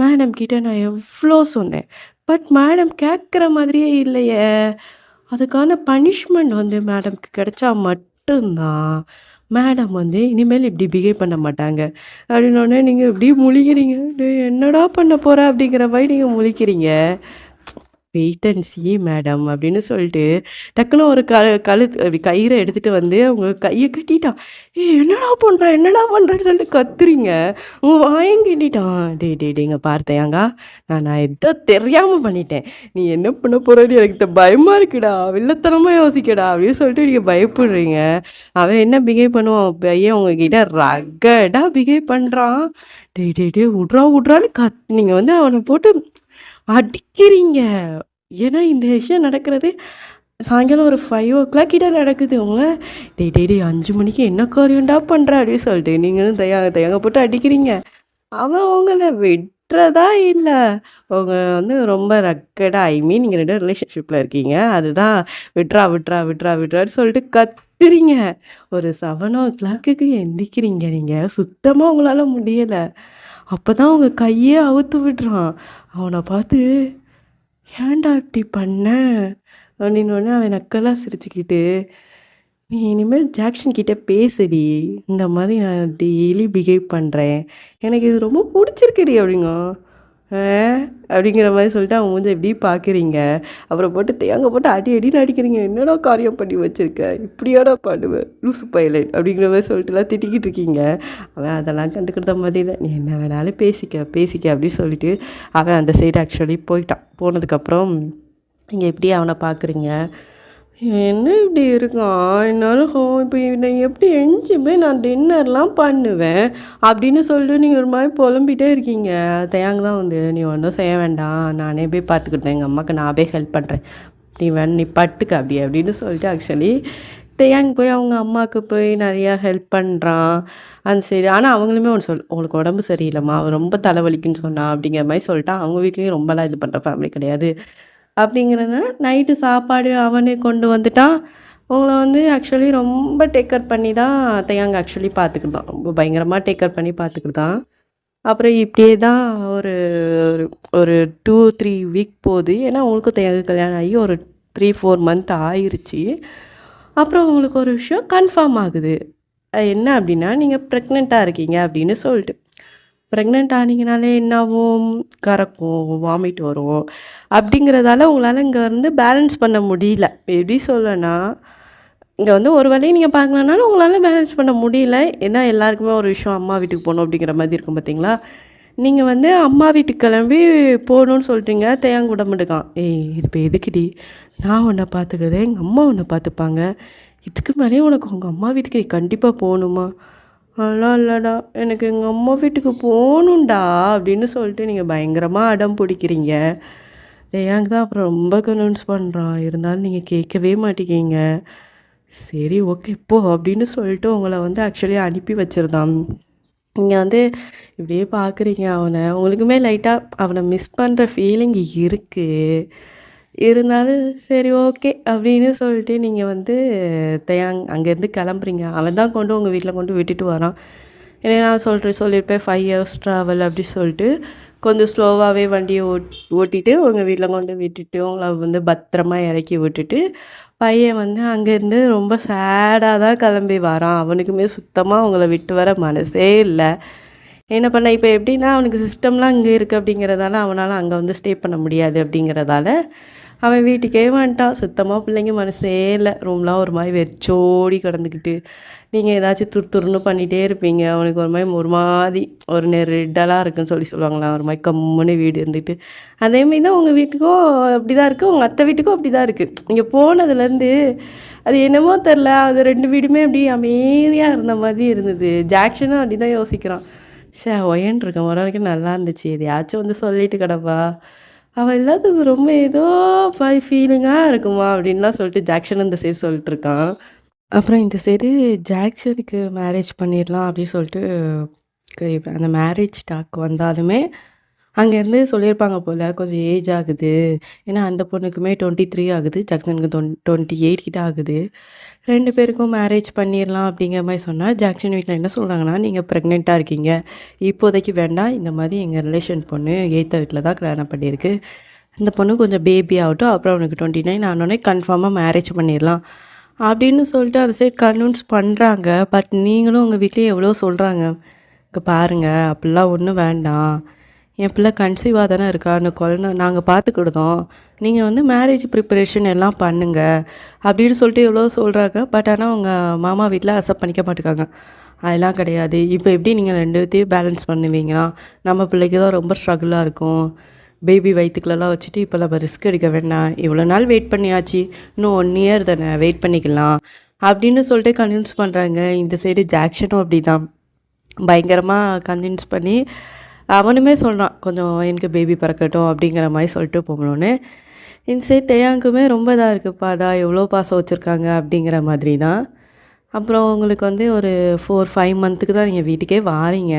மேடம் கிட்ட நான் எவ்வளோ சொன்னேன். பட் மேடம் கேட்குற மாதிரியே இல்லையே. அதுக்கான பனிஷ்மெண்ட் வந்து மேடம்க்கு கிடைச்சா மட்டும்தான் மேடம் வந்து இனிமேல் இப்படி பிஹேவ் பண்ண மாட்டாங்க அப்படின்னோடனே நீங்கள் இப்படி முழிக்கிறீங்க. என்னடா பண்ண போகிற அப்படிங்கிற மாதிரி நீங்கள் முழிக்கிறீங்க. வெயிட் அண்ட் சி மேடம் அப்படின்னு சொல்லிட்டு டக்குன்னு ஒரு அப்படி கயிறை எடுத்துகிட்டு வந்து அவங்க கையை கட்டிட்டான். என்னடா பண்ணுறேன்னு சொல்லிட்டு கத்துறீங்க. உங்கள் வாயும் கட்டிட்டான். டேங்க பார்த்தேங்க நான் எதோ தெரியாமல் பண்ணிட்டேன். நீ என்ன பண்ண போகிறன்னு எனக்கு பயமாக இருக்குடா வில்லத்தனமாக யோசிக்கடா அப்படின்னு சொல்லிட்டு நீங்கள் பயப்படுறீங்க. அவன் என்ன பிஹேவ் பண்ணுவான் பையன் உங்ககிட்ட ரகடாக பிஹேவ் பண்ணுறான். டே விட்றான்னு நீங்கள் வந்து அவனை போட்டு அடிக்கிறீங்க. ஏன்னா இந்த விஷயம் நடக்கிறது சாயங்காலம் ஒரு 5 o'clock கிட்ட நடக்குது. அவங்க டே 5 மணிக்கு என்ன காரியம்டா பண்ணுற அப்படின்னு சொல்லிட்டு நீங்களும் தயாங்க போட்டு அடிக்கிறீங்க. அவன் உங்களை விட்டுறதா இல்லை. அவங்க வந்து ரொம்ப ரக்கடாக நீங்கள் 2 ரிலேஷன்ஷிப்பில் இருக்கீங்க. அதுதான் விட்றான்னு சொல்லிட்டு கத்துறீங்க. ஒரு 7 o'clock எந்திக்கிறீங்க. நீங்கள் சுத்தமாக உங்களால் முடியலை. அப்போ தான் அவங்க கையே அவுத்து விடுறான். அவனை பார்த்து ஏன்டா இப்படி பண்ண அப்படின்னோடனே அவன் நக்கலாக சிரிச்சுக்கிட்டு நீ இனிமேல் ஜாக்சன் கிட்டே பேசுடி. இந்த மாதிரி நான் டெய்லி பிஹேவ் பண்ணுறேன். எனக்கு இது ரொம்ப பிடிச்சிருக்குடி அப்படிங்க அப்படிங்கிற மாதிரி சொல்லிட்டு அவங்க வந்து எப்படி பார்க்குறீங்க. அப்புறம் போட்டு தேங்க போட்டு அடின்னு அடிக்கிறீங்க. என்னடா காரியம் பண்ணி வச்சுருக்க இப்படியாடா பண்ணுவேன் லூசு பைலட் அப்படிங்கிற மாதிரி சொல்லிட்டுலாம் திட்டிக்கிட்டு இருக்கீங்க. அவன் அதெல்லாம் கண்டுக்கிட்ட மாதிரி இல்லை. நீ என்ன வேணாலும் பேசிக்க அப்படின்னு சொல்லிட்டு அவன் அந்த சைடு ஆக்சுவலி போயிட்டான். போனதுக்கப்புறம் நீங்கள் எப்படி அவனை பார்க்குறீங்க. என்ன இப்படி இருக்கான் என்னால் இப்போ நான் எப்படி போய் நான் டின்னர்லாம் பண்ணுவேன் அப்படின்னு சொல்லிட்டு நீங்கள் ஒரு மாதிரி புலம்பிகிட்டே இருக்கீங்க. தேங்க தான் வந்து நீ ஒன்றும் செய்ய வேண்டாம் நானே போய் பார்த்துக்கிட்டேன் எங்கள் அம்மாவுக்கு நான் போய் ஹெல்ப் பண்ணுறேன் நீ பட்டுக்க அப்படின்னு சொல்லிட்டு ஆக்சுவலி தேங்க போய் அவங்க அம்மாவுக்கு போய் நிறையா ஹெல்ப் பண்ணுறான். அந்த சரி ஆனால் அவங்களுமே ஒன்று உங்களுக்கு உடம்பு சரியில்லைம்மா அவன் ரொம்ப தலைவலிக்குன்னு சொன்னான் அப்படிங்கிற மாதிரி சொல்லிட்டான். அவங்க வீட்லேயும் ரொம்பலாம் இது பண்ணுற ஃபேமிலி கிடையாது. அப்படிங்கிறத நைட்டு சாப்பாடு அவனே கொண்டு வந்துட்டான். உங்களை வந்து ஆக்சுவலி ரொம்ப டேக்கர் பண்ணி தான் தேங்க ஆக்சுவலி பார்த்துக்கிட்டான். ரொம்ப பயங்கரமாக டேக்கர் பண்ணி பார்த்துக்கிட்டான். அப்புறம் இப்படியே தான் ஒரு ஒரு 2-3 வீக் போகுது. ஏன்னா உங்களுக்கு தேங்க கல்யாணம் ஆகி ஒரு 3-4 month ஆயிடுச்சு. அப்புறம் உங்களுக்கு ஒரு விஷயம் கன்ஃபார்ம் ஆகுது. என்ன அப்படின்னா நீங்கள் ப்ரெக்னெண்ட்டாக இருக்கீங்க அப்படின்னு சொல்லிட்டு ப்ரெக்னென்ட் ஆனீங்கனாலே என்னாகும்? கரக்கும், வாமிட் வரும். அப்படிங்கிறதால உங்களால இங்க வந்து பேலன்ஸ் பண்ண முடியல. எப்படி சொல்லனா, இங்க வந்து ஒரு வேளையும் நீங்க பார்க்கலனாலும் உங்களால பேலன்ஸ் பண்ண முடியல. ஏன்னா எல்லாருக்குமே ஒரு விஷயம் அம்மா வீட்டுக்கு போணும் அப்படிங்கிற மாதிரி இருக்கும் பார்த்தீங்களா? நீங்க வந்து அம்மா வீட்டுக்கு கிளம்பி போணும்னு சொல்லிட்டீங்க. தேயாங்க விட மாட்டேங்கான். "ஏய் இது இப்ப எதுக்குடி? நான் உன்ன பார்த்துக்கிறேன். எங்க அம்மா உன்ன பார்த்துப்பாங்க. இதுக்கு மேலயும் உனக்கு உங்க அம்மா வீட்டுக்கு நீ கண்டிப்பா போணுமா?" "அதெல்லாம் இல்லடா. எனக்கு எங்க அம்மா வீட்டுக்கு போணும்டா" அப்படின்னு சொல்லிட்டு நீங்க பயங்கரமா அடம் பிடிக்கிறீங்க. தேயாங்க் தான் அப்புறம் ரொம்ப கன்வின்ஸ் பண்றான். இருந்தாலும் நீங்க கேட்கவே மாட்டேங்கிறீங்க. சரி ஓகே போ அப்படின்னு சொல்லிட்டு உங்கள வந்து ஆக்சுவலி அனுப்பி வச்சிருந்தான். நீங்க வந்து இப்படியே பார்க்குறீங்க அவன. உங்களுக்குமே லைட்டா அவன மிஸ் பண்ற ஃபீலிங் இருக்கு. இருந்தாலும் சரி ஓகே அப்படின்னு சொல்லிட்டு நீங்க வந்து அங்கேருந்து கிளம்புறீங்க. அவன் தான் கொண்டு உங்க வீட்ல கொண்டு விட்டுட்டு வரான். ஏன்னா நான் சொல்லியிருப்பேன் 5 ஹவர்ஸ் ட்ராவல் அப்படி சொல்லிட்டு கொஞ்சம் ஸ்லோவாவே வண்டிய ஓட்டிட்டு உங்க வீட்ல கொண்டு விட்டுட்டு, உங்கள வந்து பத்திரமா இறக்கி விட்டுட்டு, பையன் வந்து அங்கேருந்து ரொம்ப சேடா தான் கிளம்பி வரான். அவனுக்குமே சுத்தமா உங்கள விட்டு வர மனசே இல்ல. என்ன பண்ண இப்ப எப்படின்னா, அவனுக்கு சிஸ்டம்லாம் இங்க இருக்கு அப்படிங்கிறதால, அவனால அங்க வந்து ஸ்டே பண்ண முடியாது அப்படிங்கிறதால, அவன் வீட்டுக்கே வந்துட்டான். சுத்தமா பிள்ளைங்க மனசே இல்ல. ரூம்லாம் ஒரு மாரி வெறிச்சோடி கிடந்துக்கிட்டு, நீங்க ஏதாச்சும் துருதுருன்னு பண்ணிட்டே இருப்பீங்க. அவனுக்கு ஒரு மாரி ஒரு மாரி ஒரு நெருடலா இருக்குன்னு சொல்லுவாங்களாம். ஒரு மாரி கம்முன்னு வீடு இருந்துட்டு. அதே மாரி தான் உங்க வீட்டுக்கும் அப்படிதான் இருக்கு. உங்க அத்தை வீட்டுக்கும் அப்படிதான் இருக்கு. இங்க போனதுலேருந்து அது என்னமோ தெர்ல. அது 2 வீடுமே அப்படியே அமைதியா இருந்த மாதிரி இருந்தது. ஜாக்சனும் அப்படிதான் யோசிக்கிறான். ச்சே! ஒயன் இருக்க ஒரு வரைக்கும் நல்லா இருந்துச்சு. எதையாச்சும் வந்து சொல்லிட்டு கிடப்பா. அவ இல்லாதது ரொம்ப ஏதோ ஃபீலிங்கா இருக்குமா அப்படின்லாம் சொல்லிட்டு ஜாக்சன் இந்த சைடு சொல்லிட்டு இருக்கான். அப்புறம் இந்த சைடு ஜாக்சனுக்கு மேரேஜ் பண்ணிடலாம் அப்படின்னு சொல்லிட்டு அந்த மேரேஜ் டாக் வந்தாலுமே அங்கேருந்து சொல்லியிருப்பாங்க போல் கொஞ்சம் ஏஜ் ஆகுது. ஏன்னா அந்த பொண்ணுக்குமே 23 ஆகுது. ஜாக்சனுக்கு 28 கிட்ட ஆகுது. 2 பேருக்கும் மேரேஜ் பண்ணிடலாம் அப்படிங்கிற மாதிரி சொன்னால் ஜாக்சன் வீட்டில் என்ன சொல்கிறாங்கன்னா, நீங்கள் ப்ரெக்னெண்ட்டாக இருக்கீங்க. இப்போதைக்கு வேண்டாம். இந்த மாதிரி எங்கள் ரிலேஷன் பொண்ணு எய்த்த வீட்டில் தான் கல்யாணம் பண்ணியிருக்கு. இந்த பொண்ணு கொஞ்சம் பேபி ஆகட்டும். அப்புறம் அவனுக்கு 29 ஆனோடனே கன்ஃபார்மாக மேரேஜ் பண்ணிடலாம். அப்படின்னு சொல்லிட்டு அந்த சைட் கன்வின்ஸ் பண்ணுறாங்க. பட் நீங்களும் உங்கள் வீட்லேயே எவ்வளோ சொல்கிறாங்க. இங்கே பாருங்கள் அப்படிலாம் ஒன்றும் வேண்டாம். என் பிள்ளை கன்சீவாக தானே இருக்கா. அந்த குழந்த நாங்கள் பார்த்துக்கிடுதோம். நீங்கள் வந்து மேரேஜ் ப்ரிப்பரேஷன் எல்லாம் பண்ணுங்க அப்படின்னு சொல்லிட்டு எவ்வளோ சொல்கிறாங்க. பட் ஆனால் உங்கள் மாமா வீட்டில் அக்செப்ட் பண்ணிக்க மாட்டேங்காங்க. அதெல்லாம் கிடையாது. இப்போ எப்படி நீங்கள் 2த்தையும் பேலன்ஸ் பண்ணுவீங்களா? நம்ம பிள்ளைக்கு தான் ரொம்ப ஸ்ட்ரகிளாக இருக்கும். பேபி வயிற்றுக்குள்ளலாம் வச்சுட்டு இப்போ நம்ம ரிஸ்க் எடுக்க வேண்டாம். இவ்வளோ நாள் வெயிட் பண்ணியாச்சு. இன்னும் 1 இயர் தானே வெயிட் பண்ணிக்கலாம் அப்படின்னு சொல்லிட்டு கன்வின்ஸ் பண்ணுறாங்க. இந்த சைடு ஜாக்சனும் அப்படி தான் பயங்கரமாக கன்வின்ஸ் பண்ணி அவனுமே சொல்கிறான், கொஞ்சம் எனக்கு பேபி பிறக்கட்டும் அப்படிங்கிற மாதிரி சொல்லிட்டு போகணுன்னு. இந்த சைடு தேயாங்குமே ரொம்ப இதாக இருக்குப்பாடா எவ்வளோ பாசம் வச்சுருக்காங்க அப்படிங்கிற மாதிரி தான். அப்புறம் உங்களுக்கு வந்து ஒரு 4-5 மந்த்துக்கு தான் நீங்கள் வீட்டுக்கே வாரீங்க.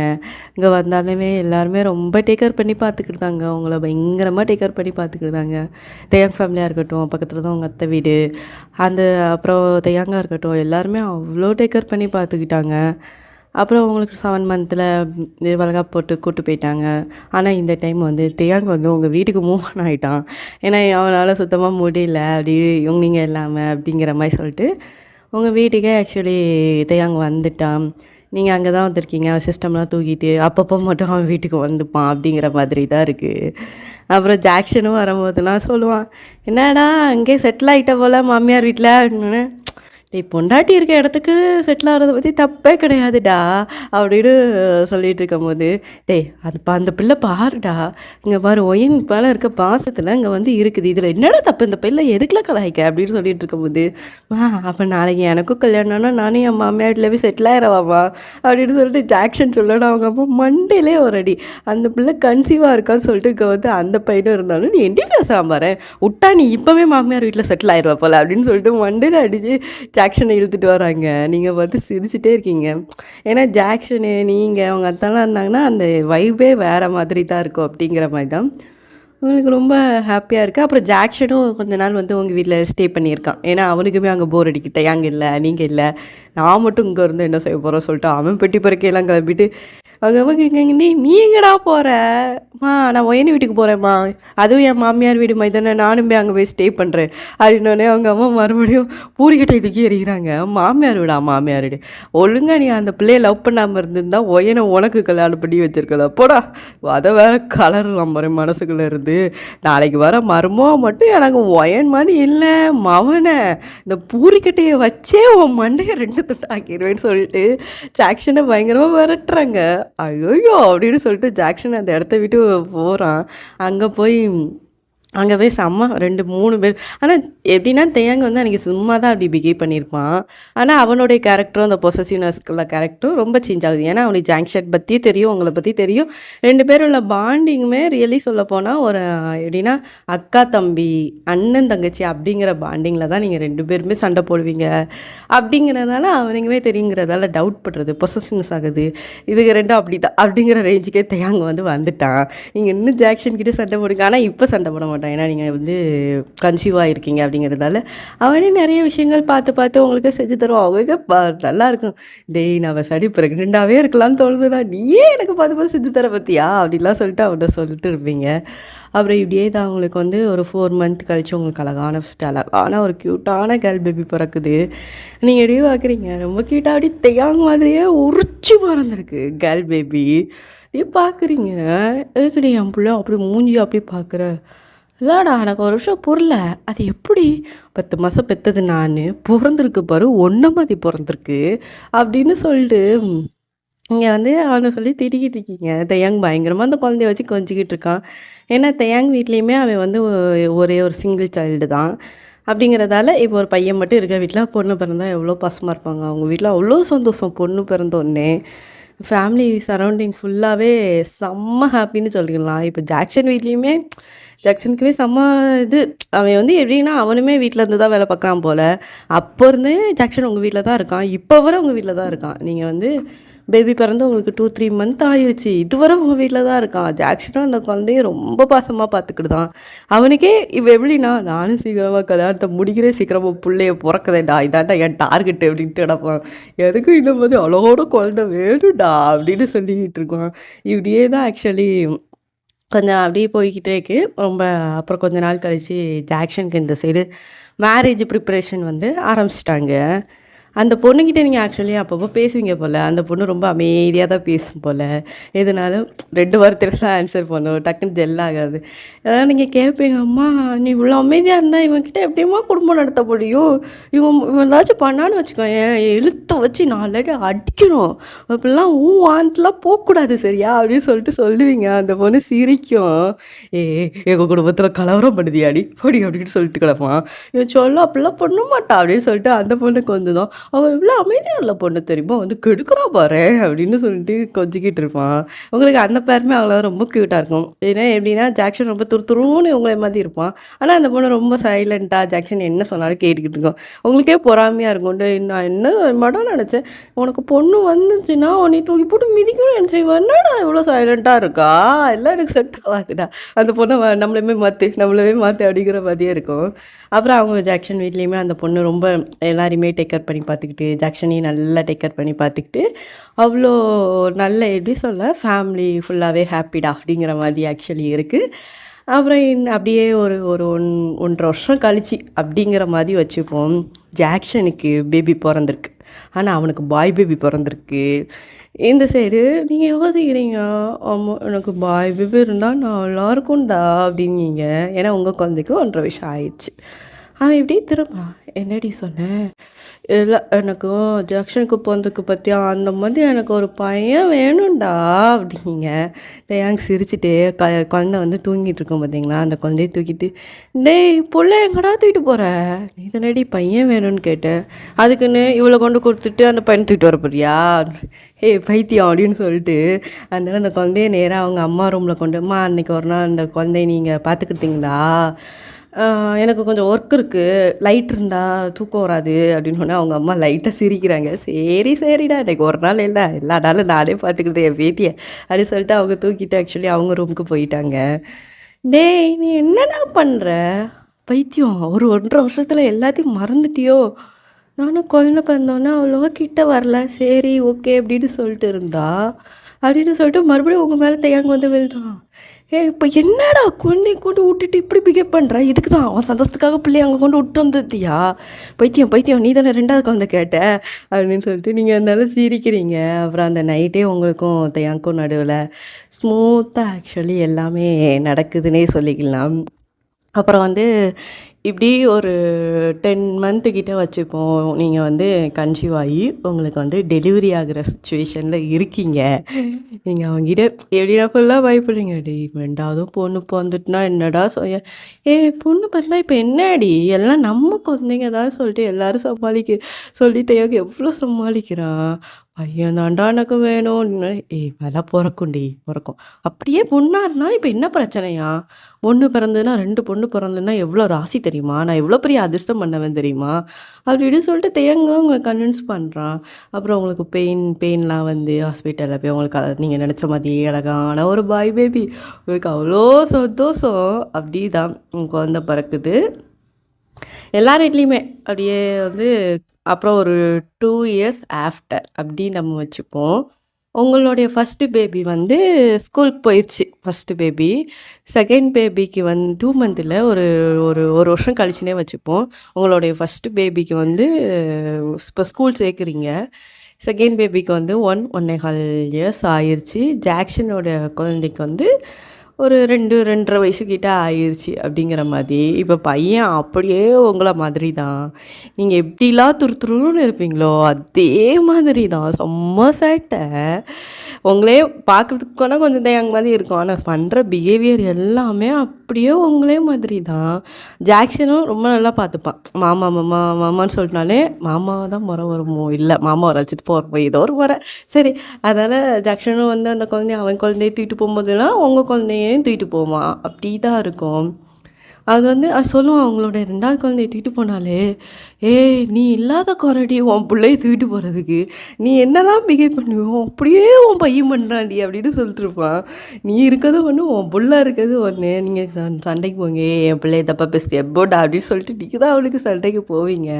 இங்கே வந்தாலுமே எல்லாருமே ரொம்ப டேக் கேர் பண்ணி பார்த்துக்கிட்டாங்க. உங்கள பயங்கரமாக டேக் கேர் பண்ணி பார்த்துக்கிட்டாங்க. தேயாங் ஃபேமிலியாக இருக்கட்டும், பக்கத்தில் தான் உங்கள் அத்தை வீடு, அந்த அப்புறம் தேயாங்கா இருக்கட்டும், எல்லாருமே அவ்வளோ டேக் கேர் பண்ணி பார்த்துக்கிட்டாங்க. அப்புறம் உங்களுக்கு 7 மந்த்தில் வளைகாப்பு போட்டு கூட்டு போயிட்டாங்க. ஆனால் இந்த டைம் வந்து தேயாங் வந்து உங்கள் வீட்டுக்கு மூவ் ஆன் ஆகிட்டான். ஏன்னா அவனால் சுத்தமாக முடியல அப்படி நீங்கள் இல்லாமல் அப்படிங்கிற மாதிரி சொல்லிட்டு உங்கள் வீட்டுக்கே ஆக்சுவலி தேயாங் வந்துட்டான். நீங்கள் அங்கே தான் வந்திருக்கீங்க. சிஸ்டம்லாம் தூக்கிட்டு அப்பப்போ மட்டும் அவன் வீட்டுக்கு வந்துப்பான் அப்படிங்கிற மாதிரி தான் இருக்குது. அப்புறம் ஜாக்சனும் வரும்போதெல்லாம் சொல்லுவான், என்னடா அங்கேயே செட்டில் ஆகிட்ட போல் மாமியார் வீட்டில் அப்படின்னு. டேய் பொண்டாட்டி இருக்க இடத்துக்கு செட்டில் ஆகிறத பற்றி தப்பே கிடையாதுடா அப்படின்னு சொல்லிட்டு இருக்கும்போது, டேய் அந்த பிள்ளை பாருடா, இங்கே பாரு ஒயின் மேலே இருக்க பாசத்தில் இங்கே வந்து இருக்குது. இதில் என்னடா தப்பு, இந்த பிள்ளை எதுக்குலாம் கலாய்க்க அப்படின்னு சொல்லிட்டு இருக்கும்போது, அப்போ நாளைக்கு எனக்கும் கல்யாணம்னா நானும் என் மாமியார் வீட்டில் போய் செட்டில் ஆயிடவாமா அப்படின்னு சொல்லிட்டு ஜாக்சன் சொல்லணும். அவங்க அப்பா மண்டையிலே ஒரு அடி. அந்த பிள்ளை கன்சீவாக இருக்கான்னு சொல்லிட்டு இங்கே வந்து அந்த பையனும் இருந்தாலும் நீ எப்படி பேசுகிறான் பாரு, விட்டா நீ இப்போவே மாமியார் வீட்டில் செட்டில் ஆயிடுவா போல அப்படின்னு சொல்லிட்டு மண்டையில் அடிச்சு ஜாக்சனை இழுத்துட்டு வராங்க. நீங்கள் பார்த்து சிரிச்சுட்டே இருக்கீங்க. ஏன்னா ஜாக்சனு நீங்கள் அவங்க அத்தாலாம் இருந்தாங்கன்னா அந்த வைபே வேறு மாதிரி தான் இருக்கும் அப்படிங்கிற மாதிரி தான் உங்களுக்கு ரொம்ப ஹாப்பியாக இருக்குது. அப்புறம் ஜாக்சனும் கொஞ்ச நாள் வந்து உங்கள் வீட்டில் ஸ்டே பண்ணியிருக்கான். ஏன்னா அவனுக்குமே அங்கே போர் அடிக்கிட்ட அங்கே இல்லை நீங்கள் இல்லை, நான் மட்டும் இங்கே இருந்து என்ன செய்ய போகிறோம் சொல்லிட்டு அவன் பெட்டி பறக்கையெல்லாம் கிளம்பிட்டு அவங்க அம்மா கேட்காங்க, நீ எங்கடா போகிறம்மா? நான் ஒயனி வீட்டுக்கு போகிறேம்மா, அதுவும் என் மாமியார் வீடு மாதிரி தானே, நானும் போய் அங்கே போய் ஸ்டே பண்ணுறேன் அப்படின்னோடனே அவங்க அம்மா மறுபடியும் பூரிக்கட்டை தூக்கி எறிகிறாங்க. மாமியார் வீடா? மாமியார் வீடு? ஒழுங்கா நீ அந்த பிள்ளையை லவ் பண்ணாமல் இருந்திருந்தா ஒயனை உனக்கு கல்யாணம் பண்ணி வச்சிருக்கலாம் போடா. அதை வேற கலரலாம் பாரு மனசுக்குள்ளே இருந்து. நாளைக்கு வர மருமோ மட்டும் எனக்கு ஒயன் மாதிரி இல்லை மவனை, இந்த பூரிக்கட்டையை வச்சே உன் மண்டையை 2 துண்டு ஆக்கிடுவேன்னு சொல்லிட்டு ஜாக்சனை பயங்கரமாக விரட்டுறாங்க. ஐயோ அப்படின்னு சொல்லிட்டு ஜாக்சன் அந்த இடத்த விட்டு போகிறான். அங்கே போய் செம்ம 2, 3 பேர். ஆனால் எப்படின்னா தேயாங்க வந்து அன்றைக்கி சும்மா தான் அப்படி பிஹேவ் பண்ணியிருப்பான். ஆனால் அவனுடைய கேரக்டரும் அந்த பொசசிவ்னஸ்க்குள்ள கேரக்டரும் ரொம்ப சேஞ்ச் ஆகுது. ஏன்னா அவனுக்கு ஜாங்ஷன் பற்றி தெரியும், உங்களை பற்றி தெரியும். 2 பேரும் உள்ள பாண்டிங்குமே ரியலி சொல்லப்போனால் ஒரு எப்படின்னா அக்கா தம்பி, அண்ணன் தங்கச்சி அப்படிங்கிற பாண்டிங்கில் தான் நீங்கள் 2 பேருமே சண்டை போடுவீங்க. அப்படிங்கிறதால அவனுக்குமே தெரியுங்கிறதால டவுட் பண்ணுறது, பொசசிவ்னஸ் ஆகுது. இதுக்கு 2 அப்படி தான் அப்படிங்கிற ரேஞ்சுக்கே தேயாங்க வந்து வந்துட்டான். நீங்கள் இன்னும் ஜாக்சன் கிட்டே சண்டை போடுங்க. ஆனால் இப்போ சண்டை போட மாட்டான். ஏன்னா நீங்கள் வந்து கன்சீவாக இருக்கீங்க அப்படிங்கிறதால அவனே நிறைய விஷயங்கள் பார்த்து உங்களுக்கு செஞ்சு தருவான். அவங்க நல்லாயிருக்கும். டேய் நான் சரி ப்ரெக்னெண்ட்டாகவே இருக்கலாம்னு தோணுதுண்ணா, நீயே எனக்கு பார்த்து செஞ்சு தர பற்றியா அப்படிலாம் சொல்லிட்டு அவன்கிட்ட சொல்லிட்டு இருப்பீங்க. அப்புறம் இப்படியே தான் அவங்களுக்கு வந்து ஒரு 4 மந்த் கழிச்சு உங்களுக்கு அழகான ஒரு க்யூட்டான கேர்ள் பேபி பிறக்குது. நீங்கள் எப்படியே பார்க்குறீங்க, ரொம்ப க்யூட்டாக அப்படி தேயாங்க மாதிரியே உரிச்சு பறந்துருக்கு கேர்ள் பேபி. நீ பார்க்குறீங்க, எதுக்குடி என் பிள்ளை அப்படி மூஞ்சி அப்படி பார்க்குற? இல்லைடா எனக்கு ஒரு விஷயம் புரியல, அது எப்படி 10 மாதம் பெற்றது நான், பிறந்திருக்கு பாரு ஒன்றை மாதிரி பிறந்திருக்கு அப்படின்னு சொல்லிட்டு நீங்கள் வந்து அவனை சொல்லி திட்டிக்கிட்டு இருக்கீங்க. தேயாங் பயங்கரமாக அந்த குழந்தைய வச்சு கொஞ்சிக்கிட்டு இருக்கான். ஏன்னா தேயாங் வீட்லேயுமே அவன் வந்து ஒரே ஒரு சிங்கிள் சைல்டு தான். அப்படிங்கிறதால இப்போ ஒரு பையன் மட்டும் இருக்கிற வீட்டில் பொண்ணு பிறந்தா எவ்வளோ பாசமாக இருப்பாங்க. அவங்க வீட்டில் அவ்வளோ சந்தோஷம். பொண்ணு பிறந்தோடனே ஃபேமிலி சரௌண்டிங் ஃபுல்லாகவே செம்ம ஹாப்பின்னு சொல்லிக்கலாம். இப்போ ஜாக்சனுக்குமே செம்ம இது. அவன் வந்து எப்படின்னா அவனுமே வீட்டில் இருந்து தான் வேலை பார்க்குறான் போல். அப்போ இருந்தே ஜாக்சன் உங்கள் வீட்டில் தான் இருக்கான், இப்போ வரை உங்கள் வீட்டில் தான் இருக்கான். நீங்கள் வந்து பேபி பிறந்து உங்களுக்கு 2-3 மந்த் ஆயிடுச்சு, இதுவரை உங்கள் வீட்டில் தான் இருக்கான். ஜாக்சனும் அந்த குழந்தைய ரொம்ப பாசமாக பார்த்துக்கிட்டு தான். அவனுக்கே இப்போ எப்படின்னா நானும் சீக்கிரமாக கல்யாணத்தை முடிக்கிறேன், சீக்கிரமாக பிள்ளைய பிறக்குதேடா, இதாண்டா என் டார்கெட்டு அப்படின்ட்டு கிடப்பான். எதுக்கும் இந்த மாதிரி அழகோட குழந்தை வேணும்டா அப்படின்னு சொல்லிக்கிட்டு இருக்கான். இப்படியே தான் ஆக்சுவலி கொஞ்சம் அப்படியே போய்கிட்டே இருக்கு. அப்புறம் கொஞ்ச நாள் கழிச்சு ஜாக்சனுக்கு இந்த சைடு மேரேஜ் ப்ரிப்பரேஷன் வந்து ஆரம்பிச்சிட்டாங்க. அந்த பொண்ணுக்கிட்ட நீங்கள் ஆக்சுவலி அப்பப்போ பேசுவீங்க போல். அந்த பொண்ணு ரொம்ப அமைதியாக தான் பேசும் போல். எதுனாலும் 2 வாரத்தில் தான் ஆன்சர் பண்ணும், டக்குன்னு ஜெல் ஆகாது. அதாவது நீங்கள் கேட்பீங்க, அம்மா நீ இவ்வளோ அமைதியாக இருந்தால் இவன்கிட்ட எப்படியுமா குடும்பம் நடத்த முடியும், இவன் ஏதாச்சும் பண்ணான்னு வச்சுக்கோங்க இழுத்து வச்சு 4 அடி அடிக்கணும், அப்படிலாம் வான்ட்டுலாம் போகக்கூடாது சரியா அப்படின்னு சொல்லிட்டு சொல்லுவீங்க. அந்த பொண்ணு சிரிக்கும். எங்கள் குடும்பத்தில் கலவரம் பண்ணுதியாடி போடி அப்படின்னு சொல்லிட்டு கிடப்பான். இவன் சொல்ல அப்படிலாம் பண்ண மாட்டா அப்படின்னு சொல்லிட்டு அந்த பொண்ணு கொஞ்சம் தான், அவள் இவ்வளோ அமைதியாக இல்லை பொண்ணு தெரியுமா, வந்து கெடுக்கிறா பாரு அப்படின்னு சொல்லிட்டு கொஞ்சிக்கிட்டு இருப்பான். உங்களுக்கு அந்த பேருமே அவ்வளோ ரொம்ப க்யூட்டாக இருக்கும். ஏன்னா எப்படின்னா ஜாக்சன் ரொம்ப துருத்துருன்னு உங்களை மாதிரி இருப்பான். ஆனால் அந்த பொண்ணு ரொம்ப சைலண்ட்டாக ஜாக்சன் என்ன சொன்னாலும் கேட்டுக்கிட்டு இருக்கும். உங்களுக்கே பொறாமையாக இருக்கும். நான் என்ன மட்டும் நினச்சேன், உனக்கு பொண்ணு வந்துச்சுன்னா நீ தூக்கி போட்டு மிதிக்கணும்னு நினச்சேன், என்னடா இவ்வளோ சைலண்ட்டாக இருக்கா, எல்லாம் எனக்கு செட் ஆகுதுடா, அந்த பொண்ணை நம்மளுமே மாற்று அப்படிங்கிற மாதிரியே இருக்கும். அப்புறம் அவங்க ஜாக்சன் வீட்லேயுமே அந்த பொண்ணு ரொம்ப எல்லாரையுமே டேக் கேர் பண்ணி பார்த்துக்கிட்டு, ஜாக்சனையும் நல்லா டேக் கேர் பண்ணி பார்த்துக்கிட்டு அவ்வளோ நல்ல எப்படி சொல்ல ஃபேமிலி ஃபுல்லாகவே ஹாப்பிடா அப்படிங்கிற மாதிரி ஆக்சுவலி இருக்குது. அப்புறம் அப்படியே ஒரு 1.5 வருஷம் கழிச்சு அப்படிங்கிற மாதிரி வச்சுப்போம். ஜாக்சனுக்கு பேபி பிறந்திருக்கு, ஆனால் அவனுக்கு பாய் பேபி பிறந்திருக்கு. இந்த சைடு நீங்கள் யோசிக்கிறீங்க, ஆமாம் எனக்கு பாய் பேபி இருந்தால் நல்லா இருக்கும்டா அப்படின்னீங்க. ஏன்னா உங்கள் குழந்தைக்கு 1.5 வருஷம் ஆயிடுச்சு. அவன் இப்படி திரும்ப என்னடி சொன்னேன், இல்லை எனக்கும் ஜாக்சனுக்கு பிறந்ததுக்கு பற்றியா அந்த மாதிரி எனக்கு ஒரு பையன் வேணும்டா அப்படிங்க. தேயாங்க சிரிச்சுட்டே குழந்தை வந்து தூங்கிட்டு இருக்கோம் பார்த்தீங்களா, அந்த குழந்தைய தூக்கிட்டு, டேய் புள்ள எங்கடா தூக்கிட்டு போகிற, நீ தானடி பையன் வேணும்னு கேட்டேன், அதுக்குன்னு இவ்வளோ கொண்டு கொடுத்துட்டு அந்த பையன் தூக்கிட்டு வர போறியா, பைத்தியம் அப்படின்னு சொல்லிட்டு அதனால அந்த குழந்தைய நேராக அவங்க அம்மா ரூமில் கொண்டுமா, அன்றைக்கி ஒரு நாள் அந்த குழந்தைய நீங்கள் பார்த்துக்கிட்டீங்களா, எனக்கு கொஞ்சம் ஒர்க் இருக்குது, லைட் இருந்தால் தூக்கம் வராது அப்படின்னு அவங்க அம்மா லைட்டாக சிரிக்கிறாங்க. சரிடா இன்றைக்கி ஒரு நாள் இல்லை, எல்லா நாளும் நானே பார்த்துக்கிட்டேன் என் பேத்தியை அப்படின்னு சொல்லிட்டு அவங்க தூக்கிட்டு ஆக்சுவலி அவங்க ரூமுக்கு போயிட்டாங்க. டேய் நீ என்னடா பண்ணுற பைத்தியம், ஒரு 1.5 வருஷத்தில் எல்லாத்தையும் மறந்துட்டியோ, நானும் குழந்தை பிறந்தோன்னே அவ்வளோவா கிட்ட வரல, சரி ஓகே அப்படின்னு சொல்லிட்டு இருந்தா அப்படின்னு சொல்லிட்டு மறுபடியும் உங்கள் மேலே தையாங்க வந்து விழுறான். இப்போ என்னடா குழந்தைய கொண்டு விட்டுட்டு இப்படி பிஹேவ் பண்ணுற? இதுக்கு தான் அவன் சந்தோஷத்துக்காக பிள்ளைய அங்கே கொண்டு விட்டு வந்துட்டியா? பைத்தியம் பைத்தியம், நீ தானே 2வது குழந்தை கேட்ட அப்படின்னு சொல்லிட்டு நீங்கள் இருந்தாலும் சிரிக்கிறீங்க. அப்புறம் அந்த நைட்டே உங்களுக்கும் தையாங்க்கும் நடுவில் ஸ்மூத்தாக ஆக்சுவலி எல்லாமே நடக்குதுன்னே சொல்லிக்கலாம். அப்புறம் வந்து இப்படி ஒரு 10 மந்த்து கிட்ட வச்சுப்போம். நீங்கள் வந்து கன்சீவ் ஆகி உங்களுக்கு வந்து டெலிவரி ஆகிற சிச்சுவேஷனில் இருக்கீங்க. நீங்கள் அவங்ககிட்ட எப்படின்னா ஃபுல்லாக பயப்படுறீங்க. டேய் 2வதும் பொண்ணு பொறந்துட்டுனா என்னடா பொண்ணு பிறந்தா இப்போ என்னடி எல்லாம் நம்ம குழந்தைங்க தான் சொல்லிட்டு எல்லாரும் சொல்லி தையாக எவ்வளோ சமாளிக்கிறான். பையன் தாண்டா எனக்கு வேணும்னு. வேலை பிறக்கும். அப்படியே பொண்ணாக இருந்தாலும் இப்போ என்ன பிரச்சனையா? பொண்ணு பிறந்ததுன்னா 2 பொண்ணு பிறந்ததுன்னா எவ்வளோ ராசி தெரியுமா? நான் எவ்வளோ பெரிய அதிர்ஷ்டம் பண்ணவேன் தெரியுமா? அப்படின்னு சொல்லிட்டு தேங்க உங்களை கன்வின்ஸ் பண்ணுறான். அப்புறம் உங்களுக்கு பெயின்லாம் வந்து ஹாஸ்பிட்டலில் போய் உங்களுக்கு நீங்கள் நினச்ச மாதிரியே அழகான ஒரு பாய் பேபி, உங்களுக்கு அவ்வளோ சந்தோஷம். அப்படி தான் உங்கள் குழந்த பிறக்குது. எல்லார் வீட்லேயுமே அப்படியே வந்து அப்புறம் ஒரு 2 இயர்ஸ் ஆஃப்டர் அப்படி நம்ம வச்சுப்போம். உங்களுடைய ஃபஸ்ட்டு பேபி வந்து ஸ்கூலுக்கு போயிடுச்சு. First baby. செகண்ட் பேபிக்கு 2 மந்த்தில் ஒரு ஒரு ஒரு வருஷம் கழிச்சுனே வச்சுப்போம். உங்களுடைய ஃபஸ்ட்டு பேபிக்கு வந்து இப்போ ஸ்கூல் சேர்க்குறீங்க. செகண்ட் பேபிக்கு வந்து 1.5 இயர்ஸ் ஆயிடுச்சு. ஜாக்சனோட குழந்தைக்கு வந்து ஒரு 2.5 வயசுக்கிட்ட ஆயிடுச்சு அப்படிங்கிற மாதிரி. இப்போ பையன் அப்படியே உங்களை மாதிரி தான். நீங்கள் எப்படிலாம் துருத்துருன்னு இருப்பீங்களோ அதே மாதிரி தான். செம்ம சேட்டை. உங்களே பார்க்குறதுக்கு கூட கொஞ்சம் தயங்க மாதிரி இருக்கும். ஆனால் பண்ணுற பிஹேவியர் எல்லாமே அப்படியே உங்களே மாதிரி தான். ஜாக்சனும் ரொம்ப நல்லா பார்த்துப்பான். மாமான்னு சொல்லிட்டாலே மாமாவை தான் முறை வருமோ, இல்லை மாமாவை ரசித்து போகிறப்போ ஏதோ ஒரு முறை. சரி, அதனால் ஜாக்சனும் வந்து அந்த அவன் குழந்தைய தூக்கிட்டு போகும்போதெல்லாம் உங்கள் குழந்தையும் தூக்கிட்டு போவான். அப்படி தான் இருக்கும். அது வந்து சொல்லுவான் அவங்களோட 2வது குழந்தைய தூக்கிட்டு போனாலே, நீ இல்லாத குறடி உன் பிள்ளைய தூக்கிட்டு போகிறதுக்கு, நீ என்னதான் பிஹேவ் பண்ணுவியோ அப்படியே உன் பையன் பண்ணுறான்டி அப்படின்னு சொல்லிட்டுருப்பான். நீ இருக்கிறது ஒன்று, உன் புள்ள இருக்கிறது ஒன்று. நீங்கள் சண்டைக்கு போங்க, என் பிள்ளைய தப்பாக பேசுது எப்போடா அப்படின்னு சொல்லிட்டு நீங்கள் தான் அவளுக்கு சண்டைக்கு போவீங்க.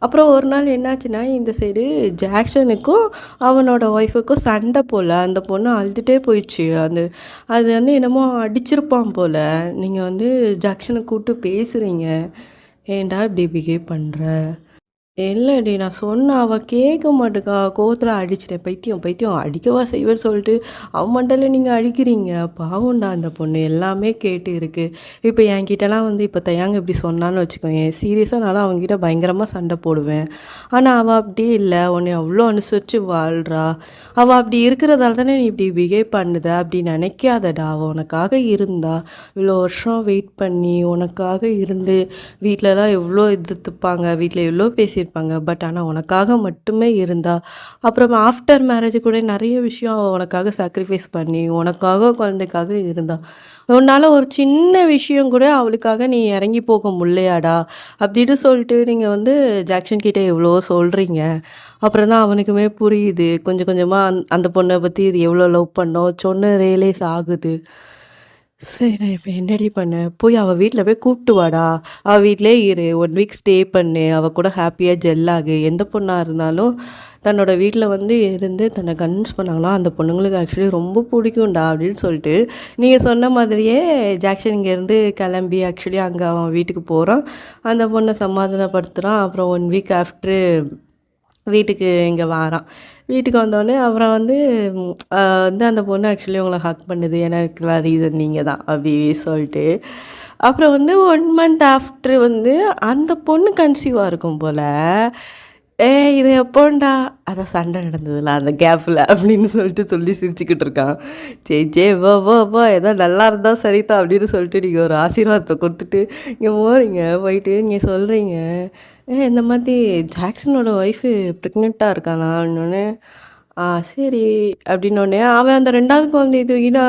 அப்புறம் ஒரு நாள் என்னாச்சுன்னா, இந்த சைடு ஜாக்சனுக்கும் அவனோட ஒய்ஃபுக்கும் சண்டை போல். அந்த பொண்ணு அழுதுகிட்டே போயிடுச்சு. அது வந்து என்னமோ அடிச்சிருப்பான் போல். நீங்கள் வந்து ஜாக்சனை கூப்பிட்டு பேசுகிறீங்க, ஏன்டா இப்படி பிஹேவ் பண்ணுற? இல்லடி நான் சொன்னேன், அவள் கேட்க மாட்டுக்கா. கோவத்தில் அடிச்சிட்டேன். பைத்தியம் அடிக்கவா செய்வேன்னு சொல்லிட்டு அவன் மண்டல நீங்கள் அடிக்கிறீங்க. பாவம்டா அந்த பொண்ணு, எல்லாமே கேட்டு இருக்குது. இப்போ என்கிட்டலாம் வந்து இப்போ தையாங்க இப்படி சொன்னான்னு வச்சுக்கோங்க, சீரியஸாக நான் அவங்ககிட்ட பயங்கரமாக சண்டை போடுவேன். ஆனால் அவள் அப்படியே இல்லை, உன்னை அவ்வளோ அனுசரித்து வாழ்கிறா. அவள் அப்படி இருக்கிறதால தானே நீ இப்படி பிஹேவ் பண்ணுத. அப்படி நினைக்காதடா. அவள் உனக்காக இருந்தா, இவ்வளோ வருஷம் வெயிட் பண்ணி உனக்காக இருந்து, வீட்டிலலாம் எவ்வளோ எதிர்த்துப்பாங்க, வீட்டில் எவ்வளோ பேசியிருப்பாங்க. பட் ஆனால் உனக்காக மட்டுமே இருந்தா. அப்புறம் ஆஃப்டர் மேரேஜ் கூட நிறைய விஷயம் உனக்காக சாக்ரிஃபைஸ் பண்ணி உனக்காக குழந்தைக்காக இருந்தா. உன்னால் ஒரு சின்ன விஷயம் கூட அவளுக்காக நீ இறங்கி போக முடியலையாடா அப்படின்னு சொல்லிட்டு நீங்கள் வந்து ஜாக்சன் கிட்டே எவ்வளோ சொல்கிறீங்க. அப்புறம் தான் அவனுக்குமே புரியுது கொஞ்சம் கொஞ்சமாக அந்த பொண்ணை பற்றி இது எவ்வளோ லவ் பண்ணோம் சொன்ன ரியலைஸ் ஆகுது. சரி, நான் இப்போ என்னடி பண்ண? போய் அவள் வீட்டில் போய் கூப்பிட்டு வாடா. அவள் வீட்டிலே இரு, 1 வீக் ஸ்டே பண்ணு. அவள் கூட ஹாப்பியாக ஜெல்லாகு. எந்த பொண்ணாக இருந்தாலும் தன்னோட வீட்டில் வந்து இருந்து தன்னை கன்வின்ஸ் பண்ணாங்கன்னா அந்த பொண்ணுங்களுக்கு ஆக்சுவலி ரொம்ப பிடிக்கும்டா அப்படின்னு சொல்லிட்டு நீங்கள் சொன்ன மாதிரியே ஜாக்சன் இங்கேருந்து கிளம்பி ஆக்சுவலி அங்கே அவன் வீட்டுக்கு போகிறான். அந்த பொண்ணை சமாதானப்படுத்துகிறான். அப்புறம் 1 வீக் ஆஃப்டரு வீட்டுக்கு இங்கே வாரான். வீட்டுக்கு வந்தோடனே அப்புறம் வந்து வந்து அந்த பொண்ணு ஆக்சுவலி உங்களை ஹக் பண்ணுது. எனக்குலாம் ரீசன் நீங்கள் தான் அப்படி சொல்லிட்டு. அப்புறம் வந்து 1 மந்த் ஆஃப்டர் வந்து அந்த பொண்ணு கன்சீவாக இருக்கும் போல். இது எப்போண்டா அதான் சண்டை நடந்ததில்ல அந்த கேப்பில் அப்படின்னு சொல்லி சிரிச்சுக்கிட்டு இருக்கான். சரி வா ஏதோ நல்லா இருந்தால் சரிதான் அப்படின்னு சொல்லிட்டு நீங்கள் ஒரு ஆசீர்வாதத்தை கொடுத்துட்டு இங்கே போயிட்டு நீங்கள் சொல்கிறீங்க, இந்த மாதிரி ஜாக்சனோட ஒய்ஃபு ப்ரெக்னெண்ட்டாக இருக்கானான்னொன்னே, சரி அப்படின்னோடனே அவன் அந்த 2வது குழந்தைய தூக்கிட்டா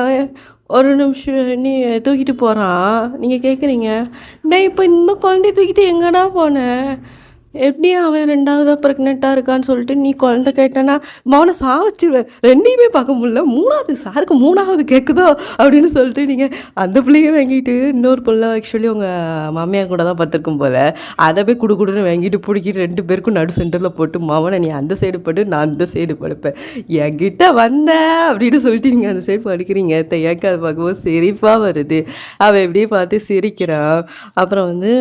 ஒரு நிமிஷம் நீ தூக்கிட்டு போகிறான். நீங்கள் கேட்குறீங்க, டேய் இப்போ இந்த குழந்தைய தூக்கிட்டு எங்கடா போனேன்? எப்படி அவன் 2வதா ப்ரெக்னென்ட்டா இருக்கான்னு சொல்லிட்டு நீ குழந்தை கேட்டேன்னா, மவன சாவச்சுருவேன். 2யுமே பார்க்க முடியல. 3வது சாருக்கு 3வது கேட்குதோ அப்படின்னு சொல்லிட்டு நீங்க அந்த பிள்ளைய வாங்கிட்டு இன்னொரு புள்ள ஆக்சுவலி உங்க மாமியார் கூட தான் படுத்துருக்கும் போல. அத போய் குடுகுடுன்னு வாங்கிட்டு புடுக்கிட்டு 2 பேருக்கும் நடு சென்டர்ல போட்டு, "மவனே நீ அந்த சைடு படு, நான் இந்த சைடு படுப்பேன். என்கிட்ட வந்த" அப்படின்னு சொல்லிட்டு நீங்க அந்த சைடு படுக்கிறீங்க. எனக்கு அத பார்க்கும்போது சிரிப்பா வருது. அவன் இப்படியே பார்த்து சிரிக்கிறான். அப்புறம் வந்து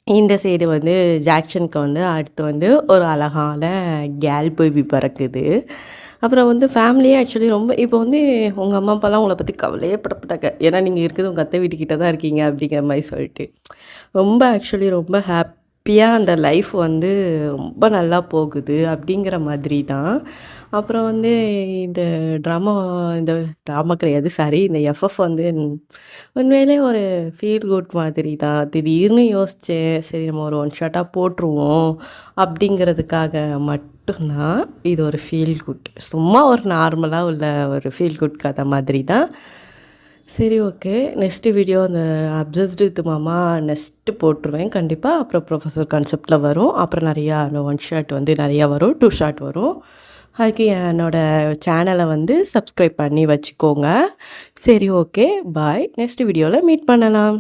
இந்த சைடு வந்து ஜாக்சனுக்கு வந்து அடுத்து வந்து ஒரு அழகான கேர்ள் பேபி பிறக்குது. அப்புறம் வந்து ஃபேமிலியே ஆக்சுவலி ரொம்ப இப்போ வந்து உங்கள் அம்மா அப்பாலாம் உங்களை பற்றி கவலையே படப்பட்டாங்க. ஏன்னா நீங்கள் இருக்கிறது உங்கள் அத்தை வீட்டுக்கிட்ட தான் இருக்கீங்க அப்படிங்கிற மாதிரி சொல்லிட்டு. ரொம்ப ஆக்சுவலி ரொம்ப ஹாப்பியாக அந்த லைஃப் வந்து ரொம்ப நல்லா போகுது அப்படிங்கிற மாதிரி தான். அப்புறம் வந்து இந்த ட்ராமா இந்த ட்ராமா கிடையாது சாரி இந்த எஃப்எஃப் வந்து உண்மையிலே ஒரு ஃபீல் குட் மாதிரி தான். திடீர்னு யோசிச்சேன். சரி நம்ம ஒரு ஒன் ஷாட்டா போட்டுருவோம் அப்படிங்கிறதுக்காக மட்டும்தான் இது ஒரு ஃபீல் குட். சும்மா ஒரு நார்மலா உள்ள ஒரு ஃபீல் குட் கதை மாதிரி தான். சரி ஓகே. நெக்ஸ்ட்டு வீடியோ அந்த அப்சஸ்டு வித் மாமா நெக்ஸ்ட்டு போட்டுருவேன் கண்டிப்பா. அப்புறம் ப்ரொஃபசர் கான்செப்ட்ல வரும். அப்புறம் நிறையா அந்த ஒன் ஷாட் வந்து நிறையா வரும். 2 ஷாட் வரும். அதுக்கு என்னோட சேனலை வந்து சப்ஸ்கிரைப் பண்ணி வச்சுக்கோங்க. சரி ஓகே. பாய். நெக்ஸ்ட் வீடியோவில் மீட் பண்ணலாம்.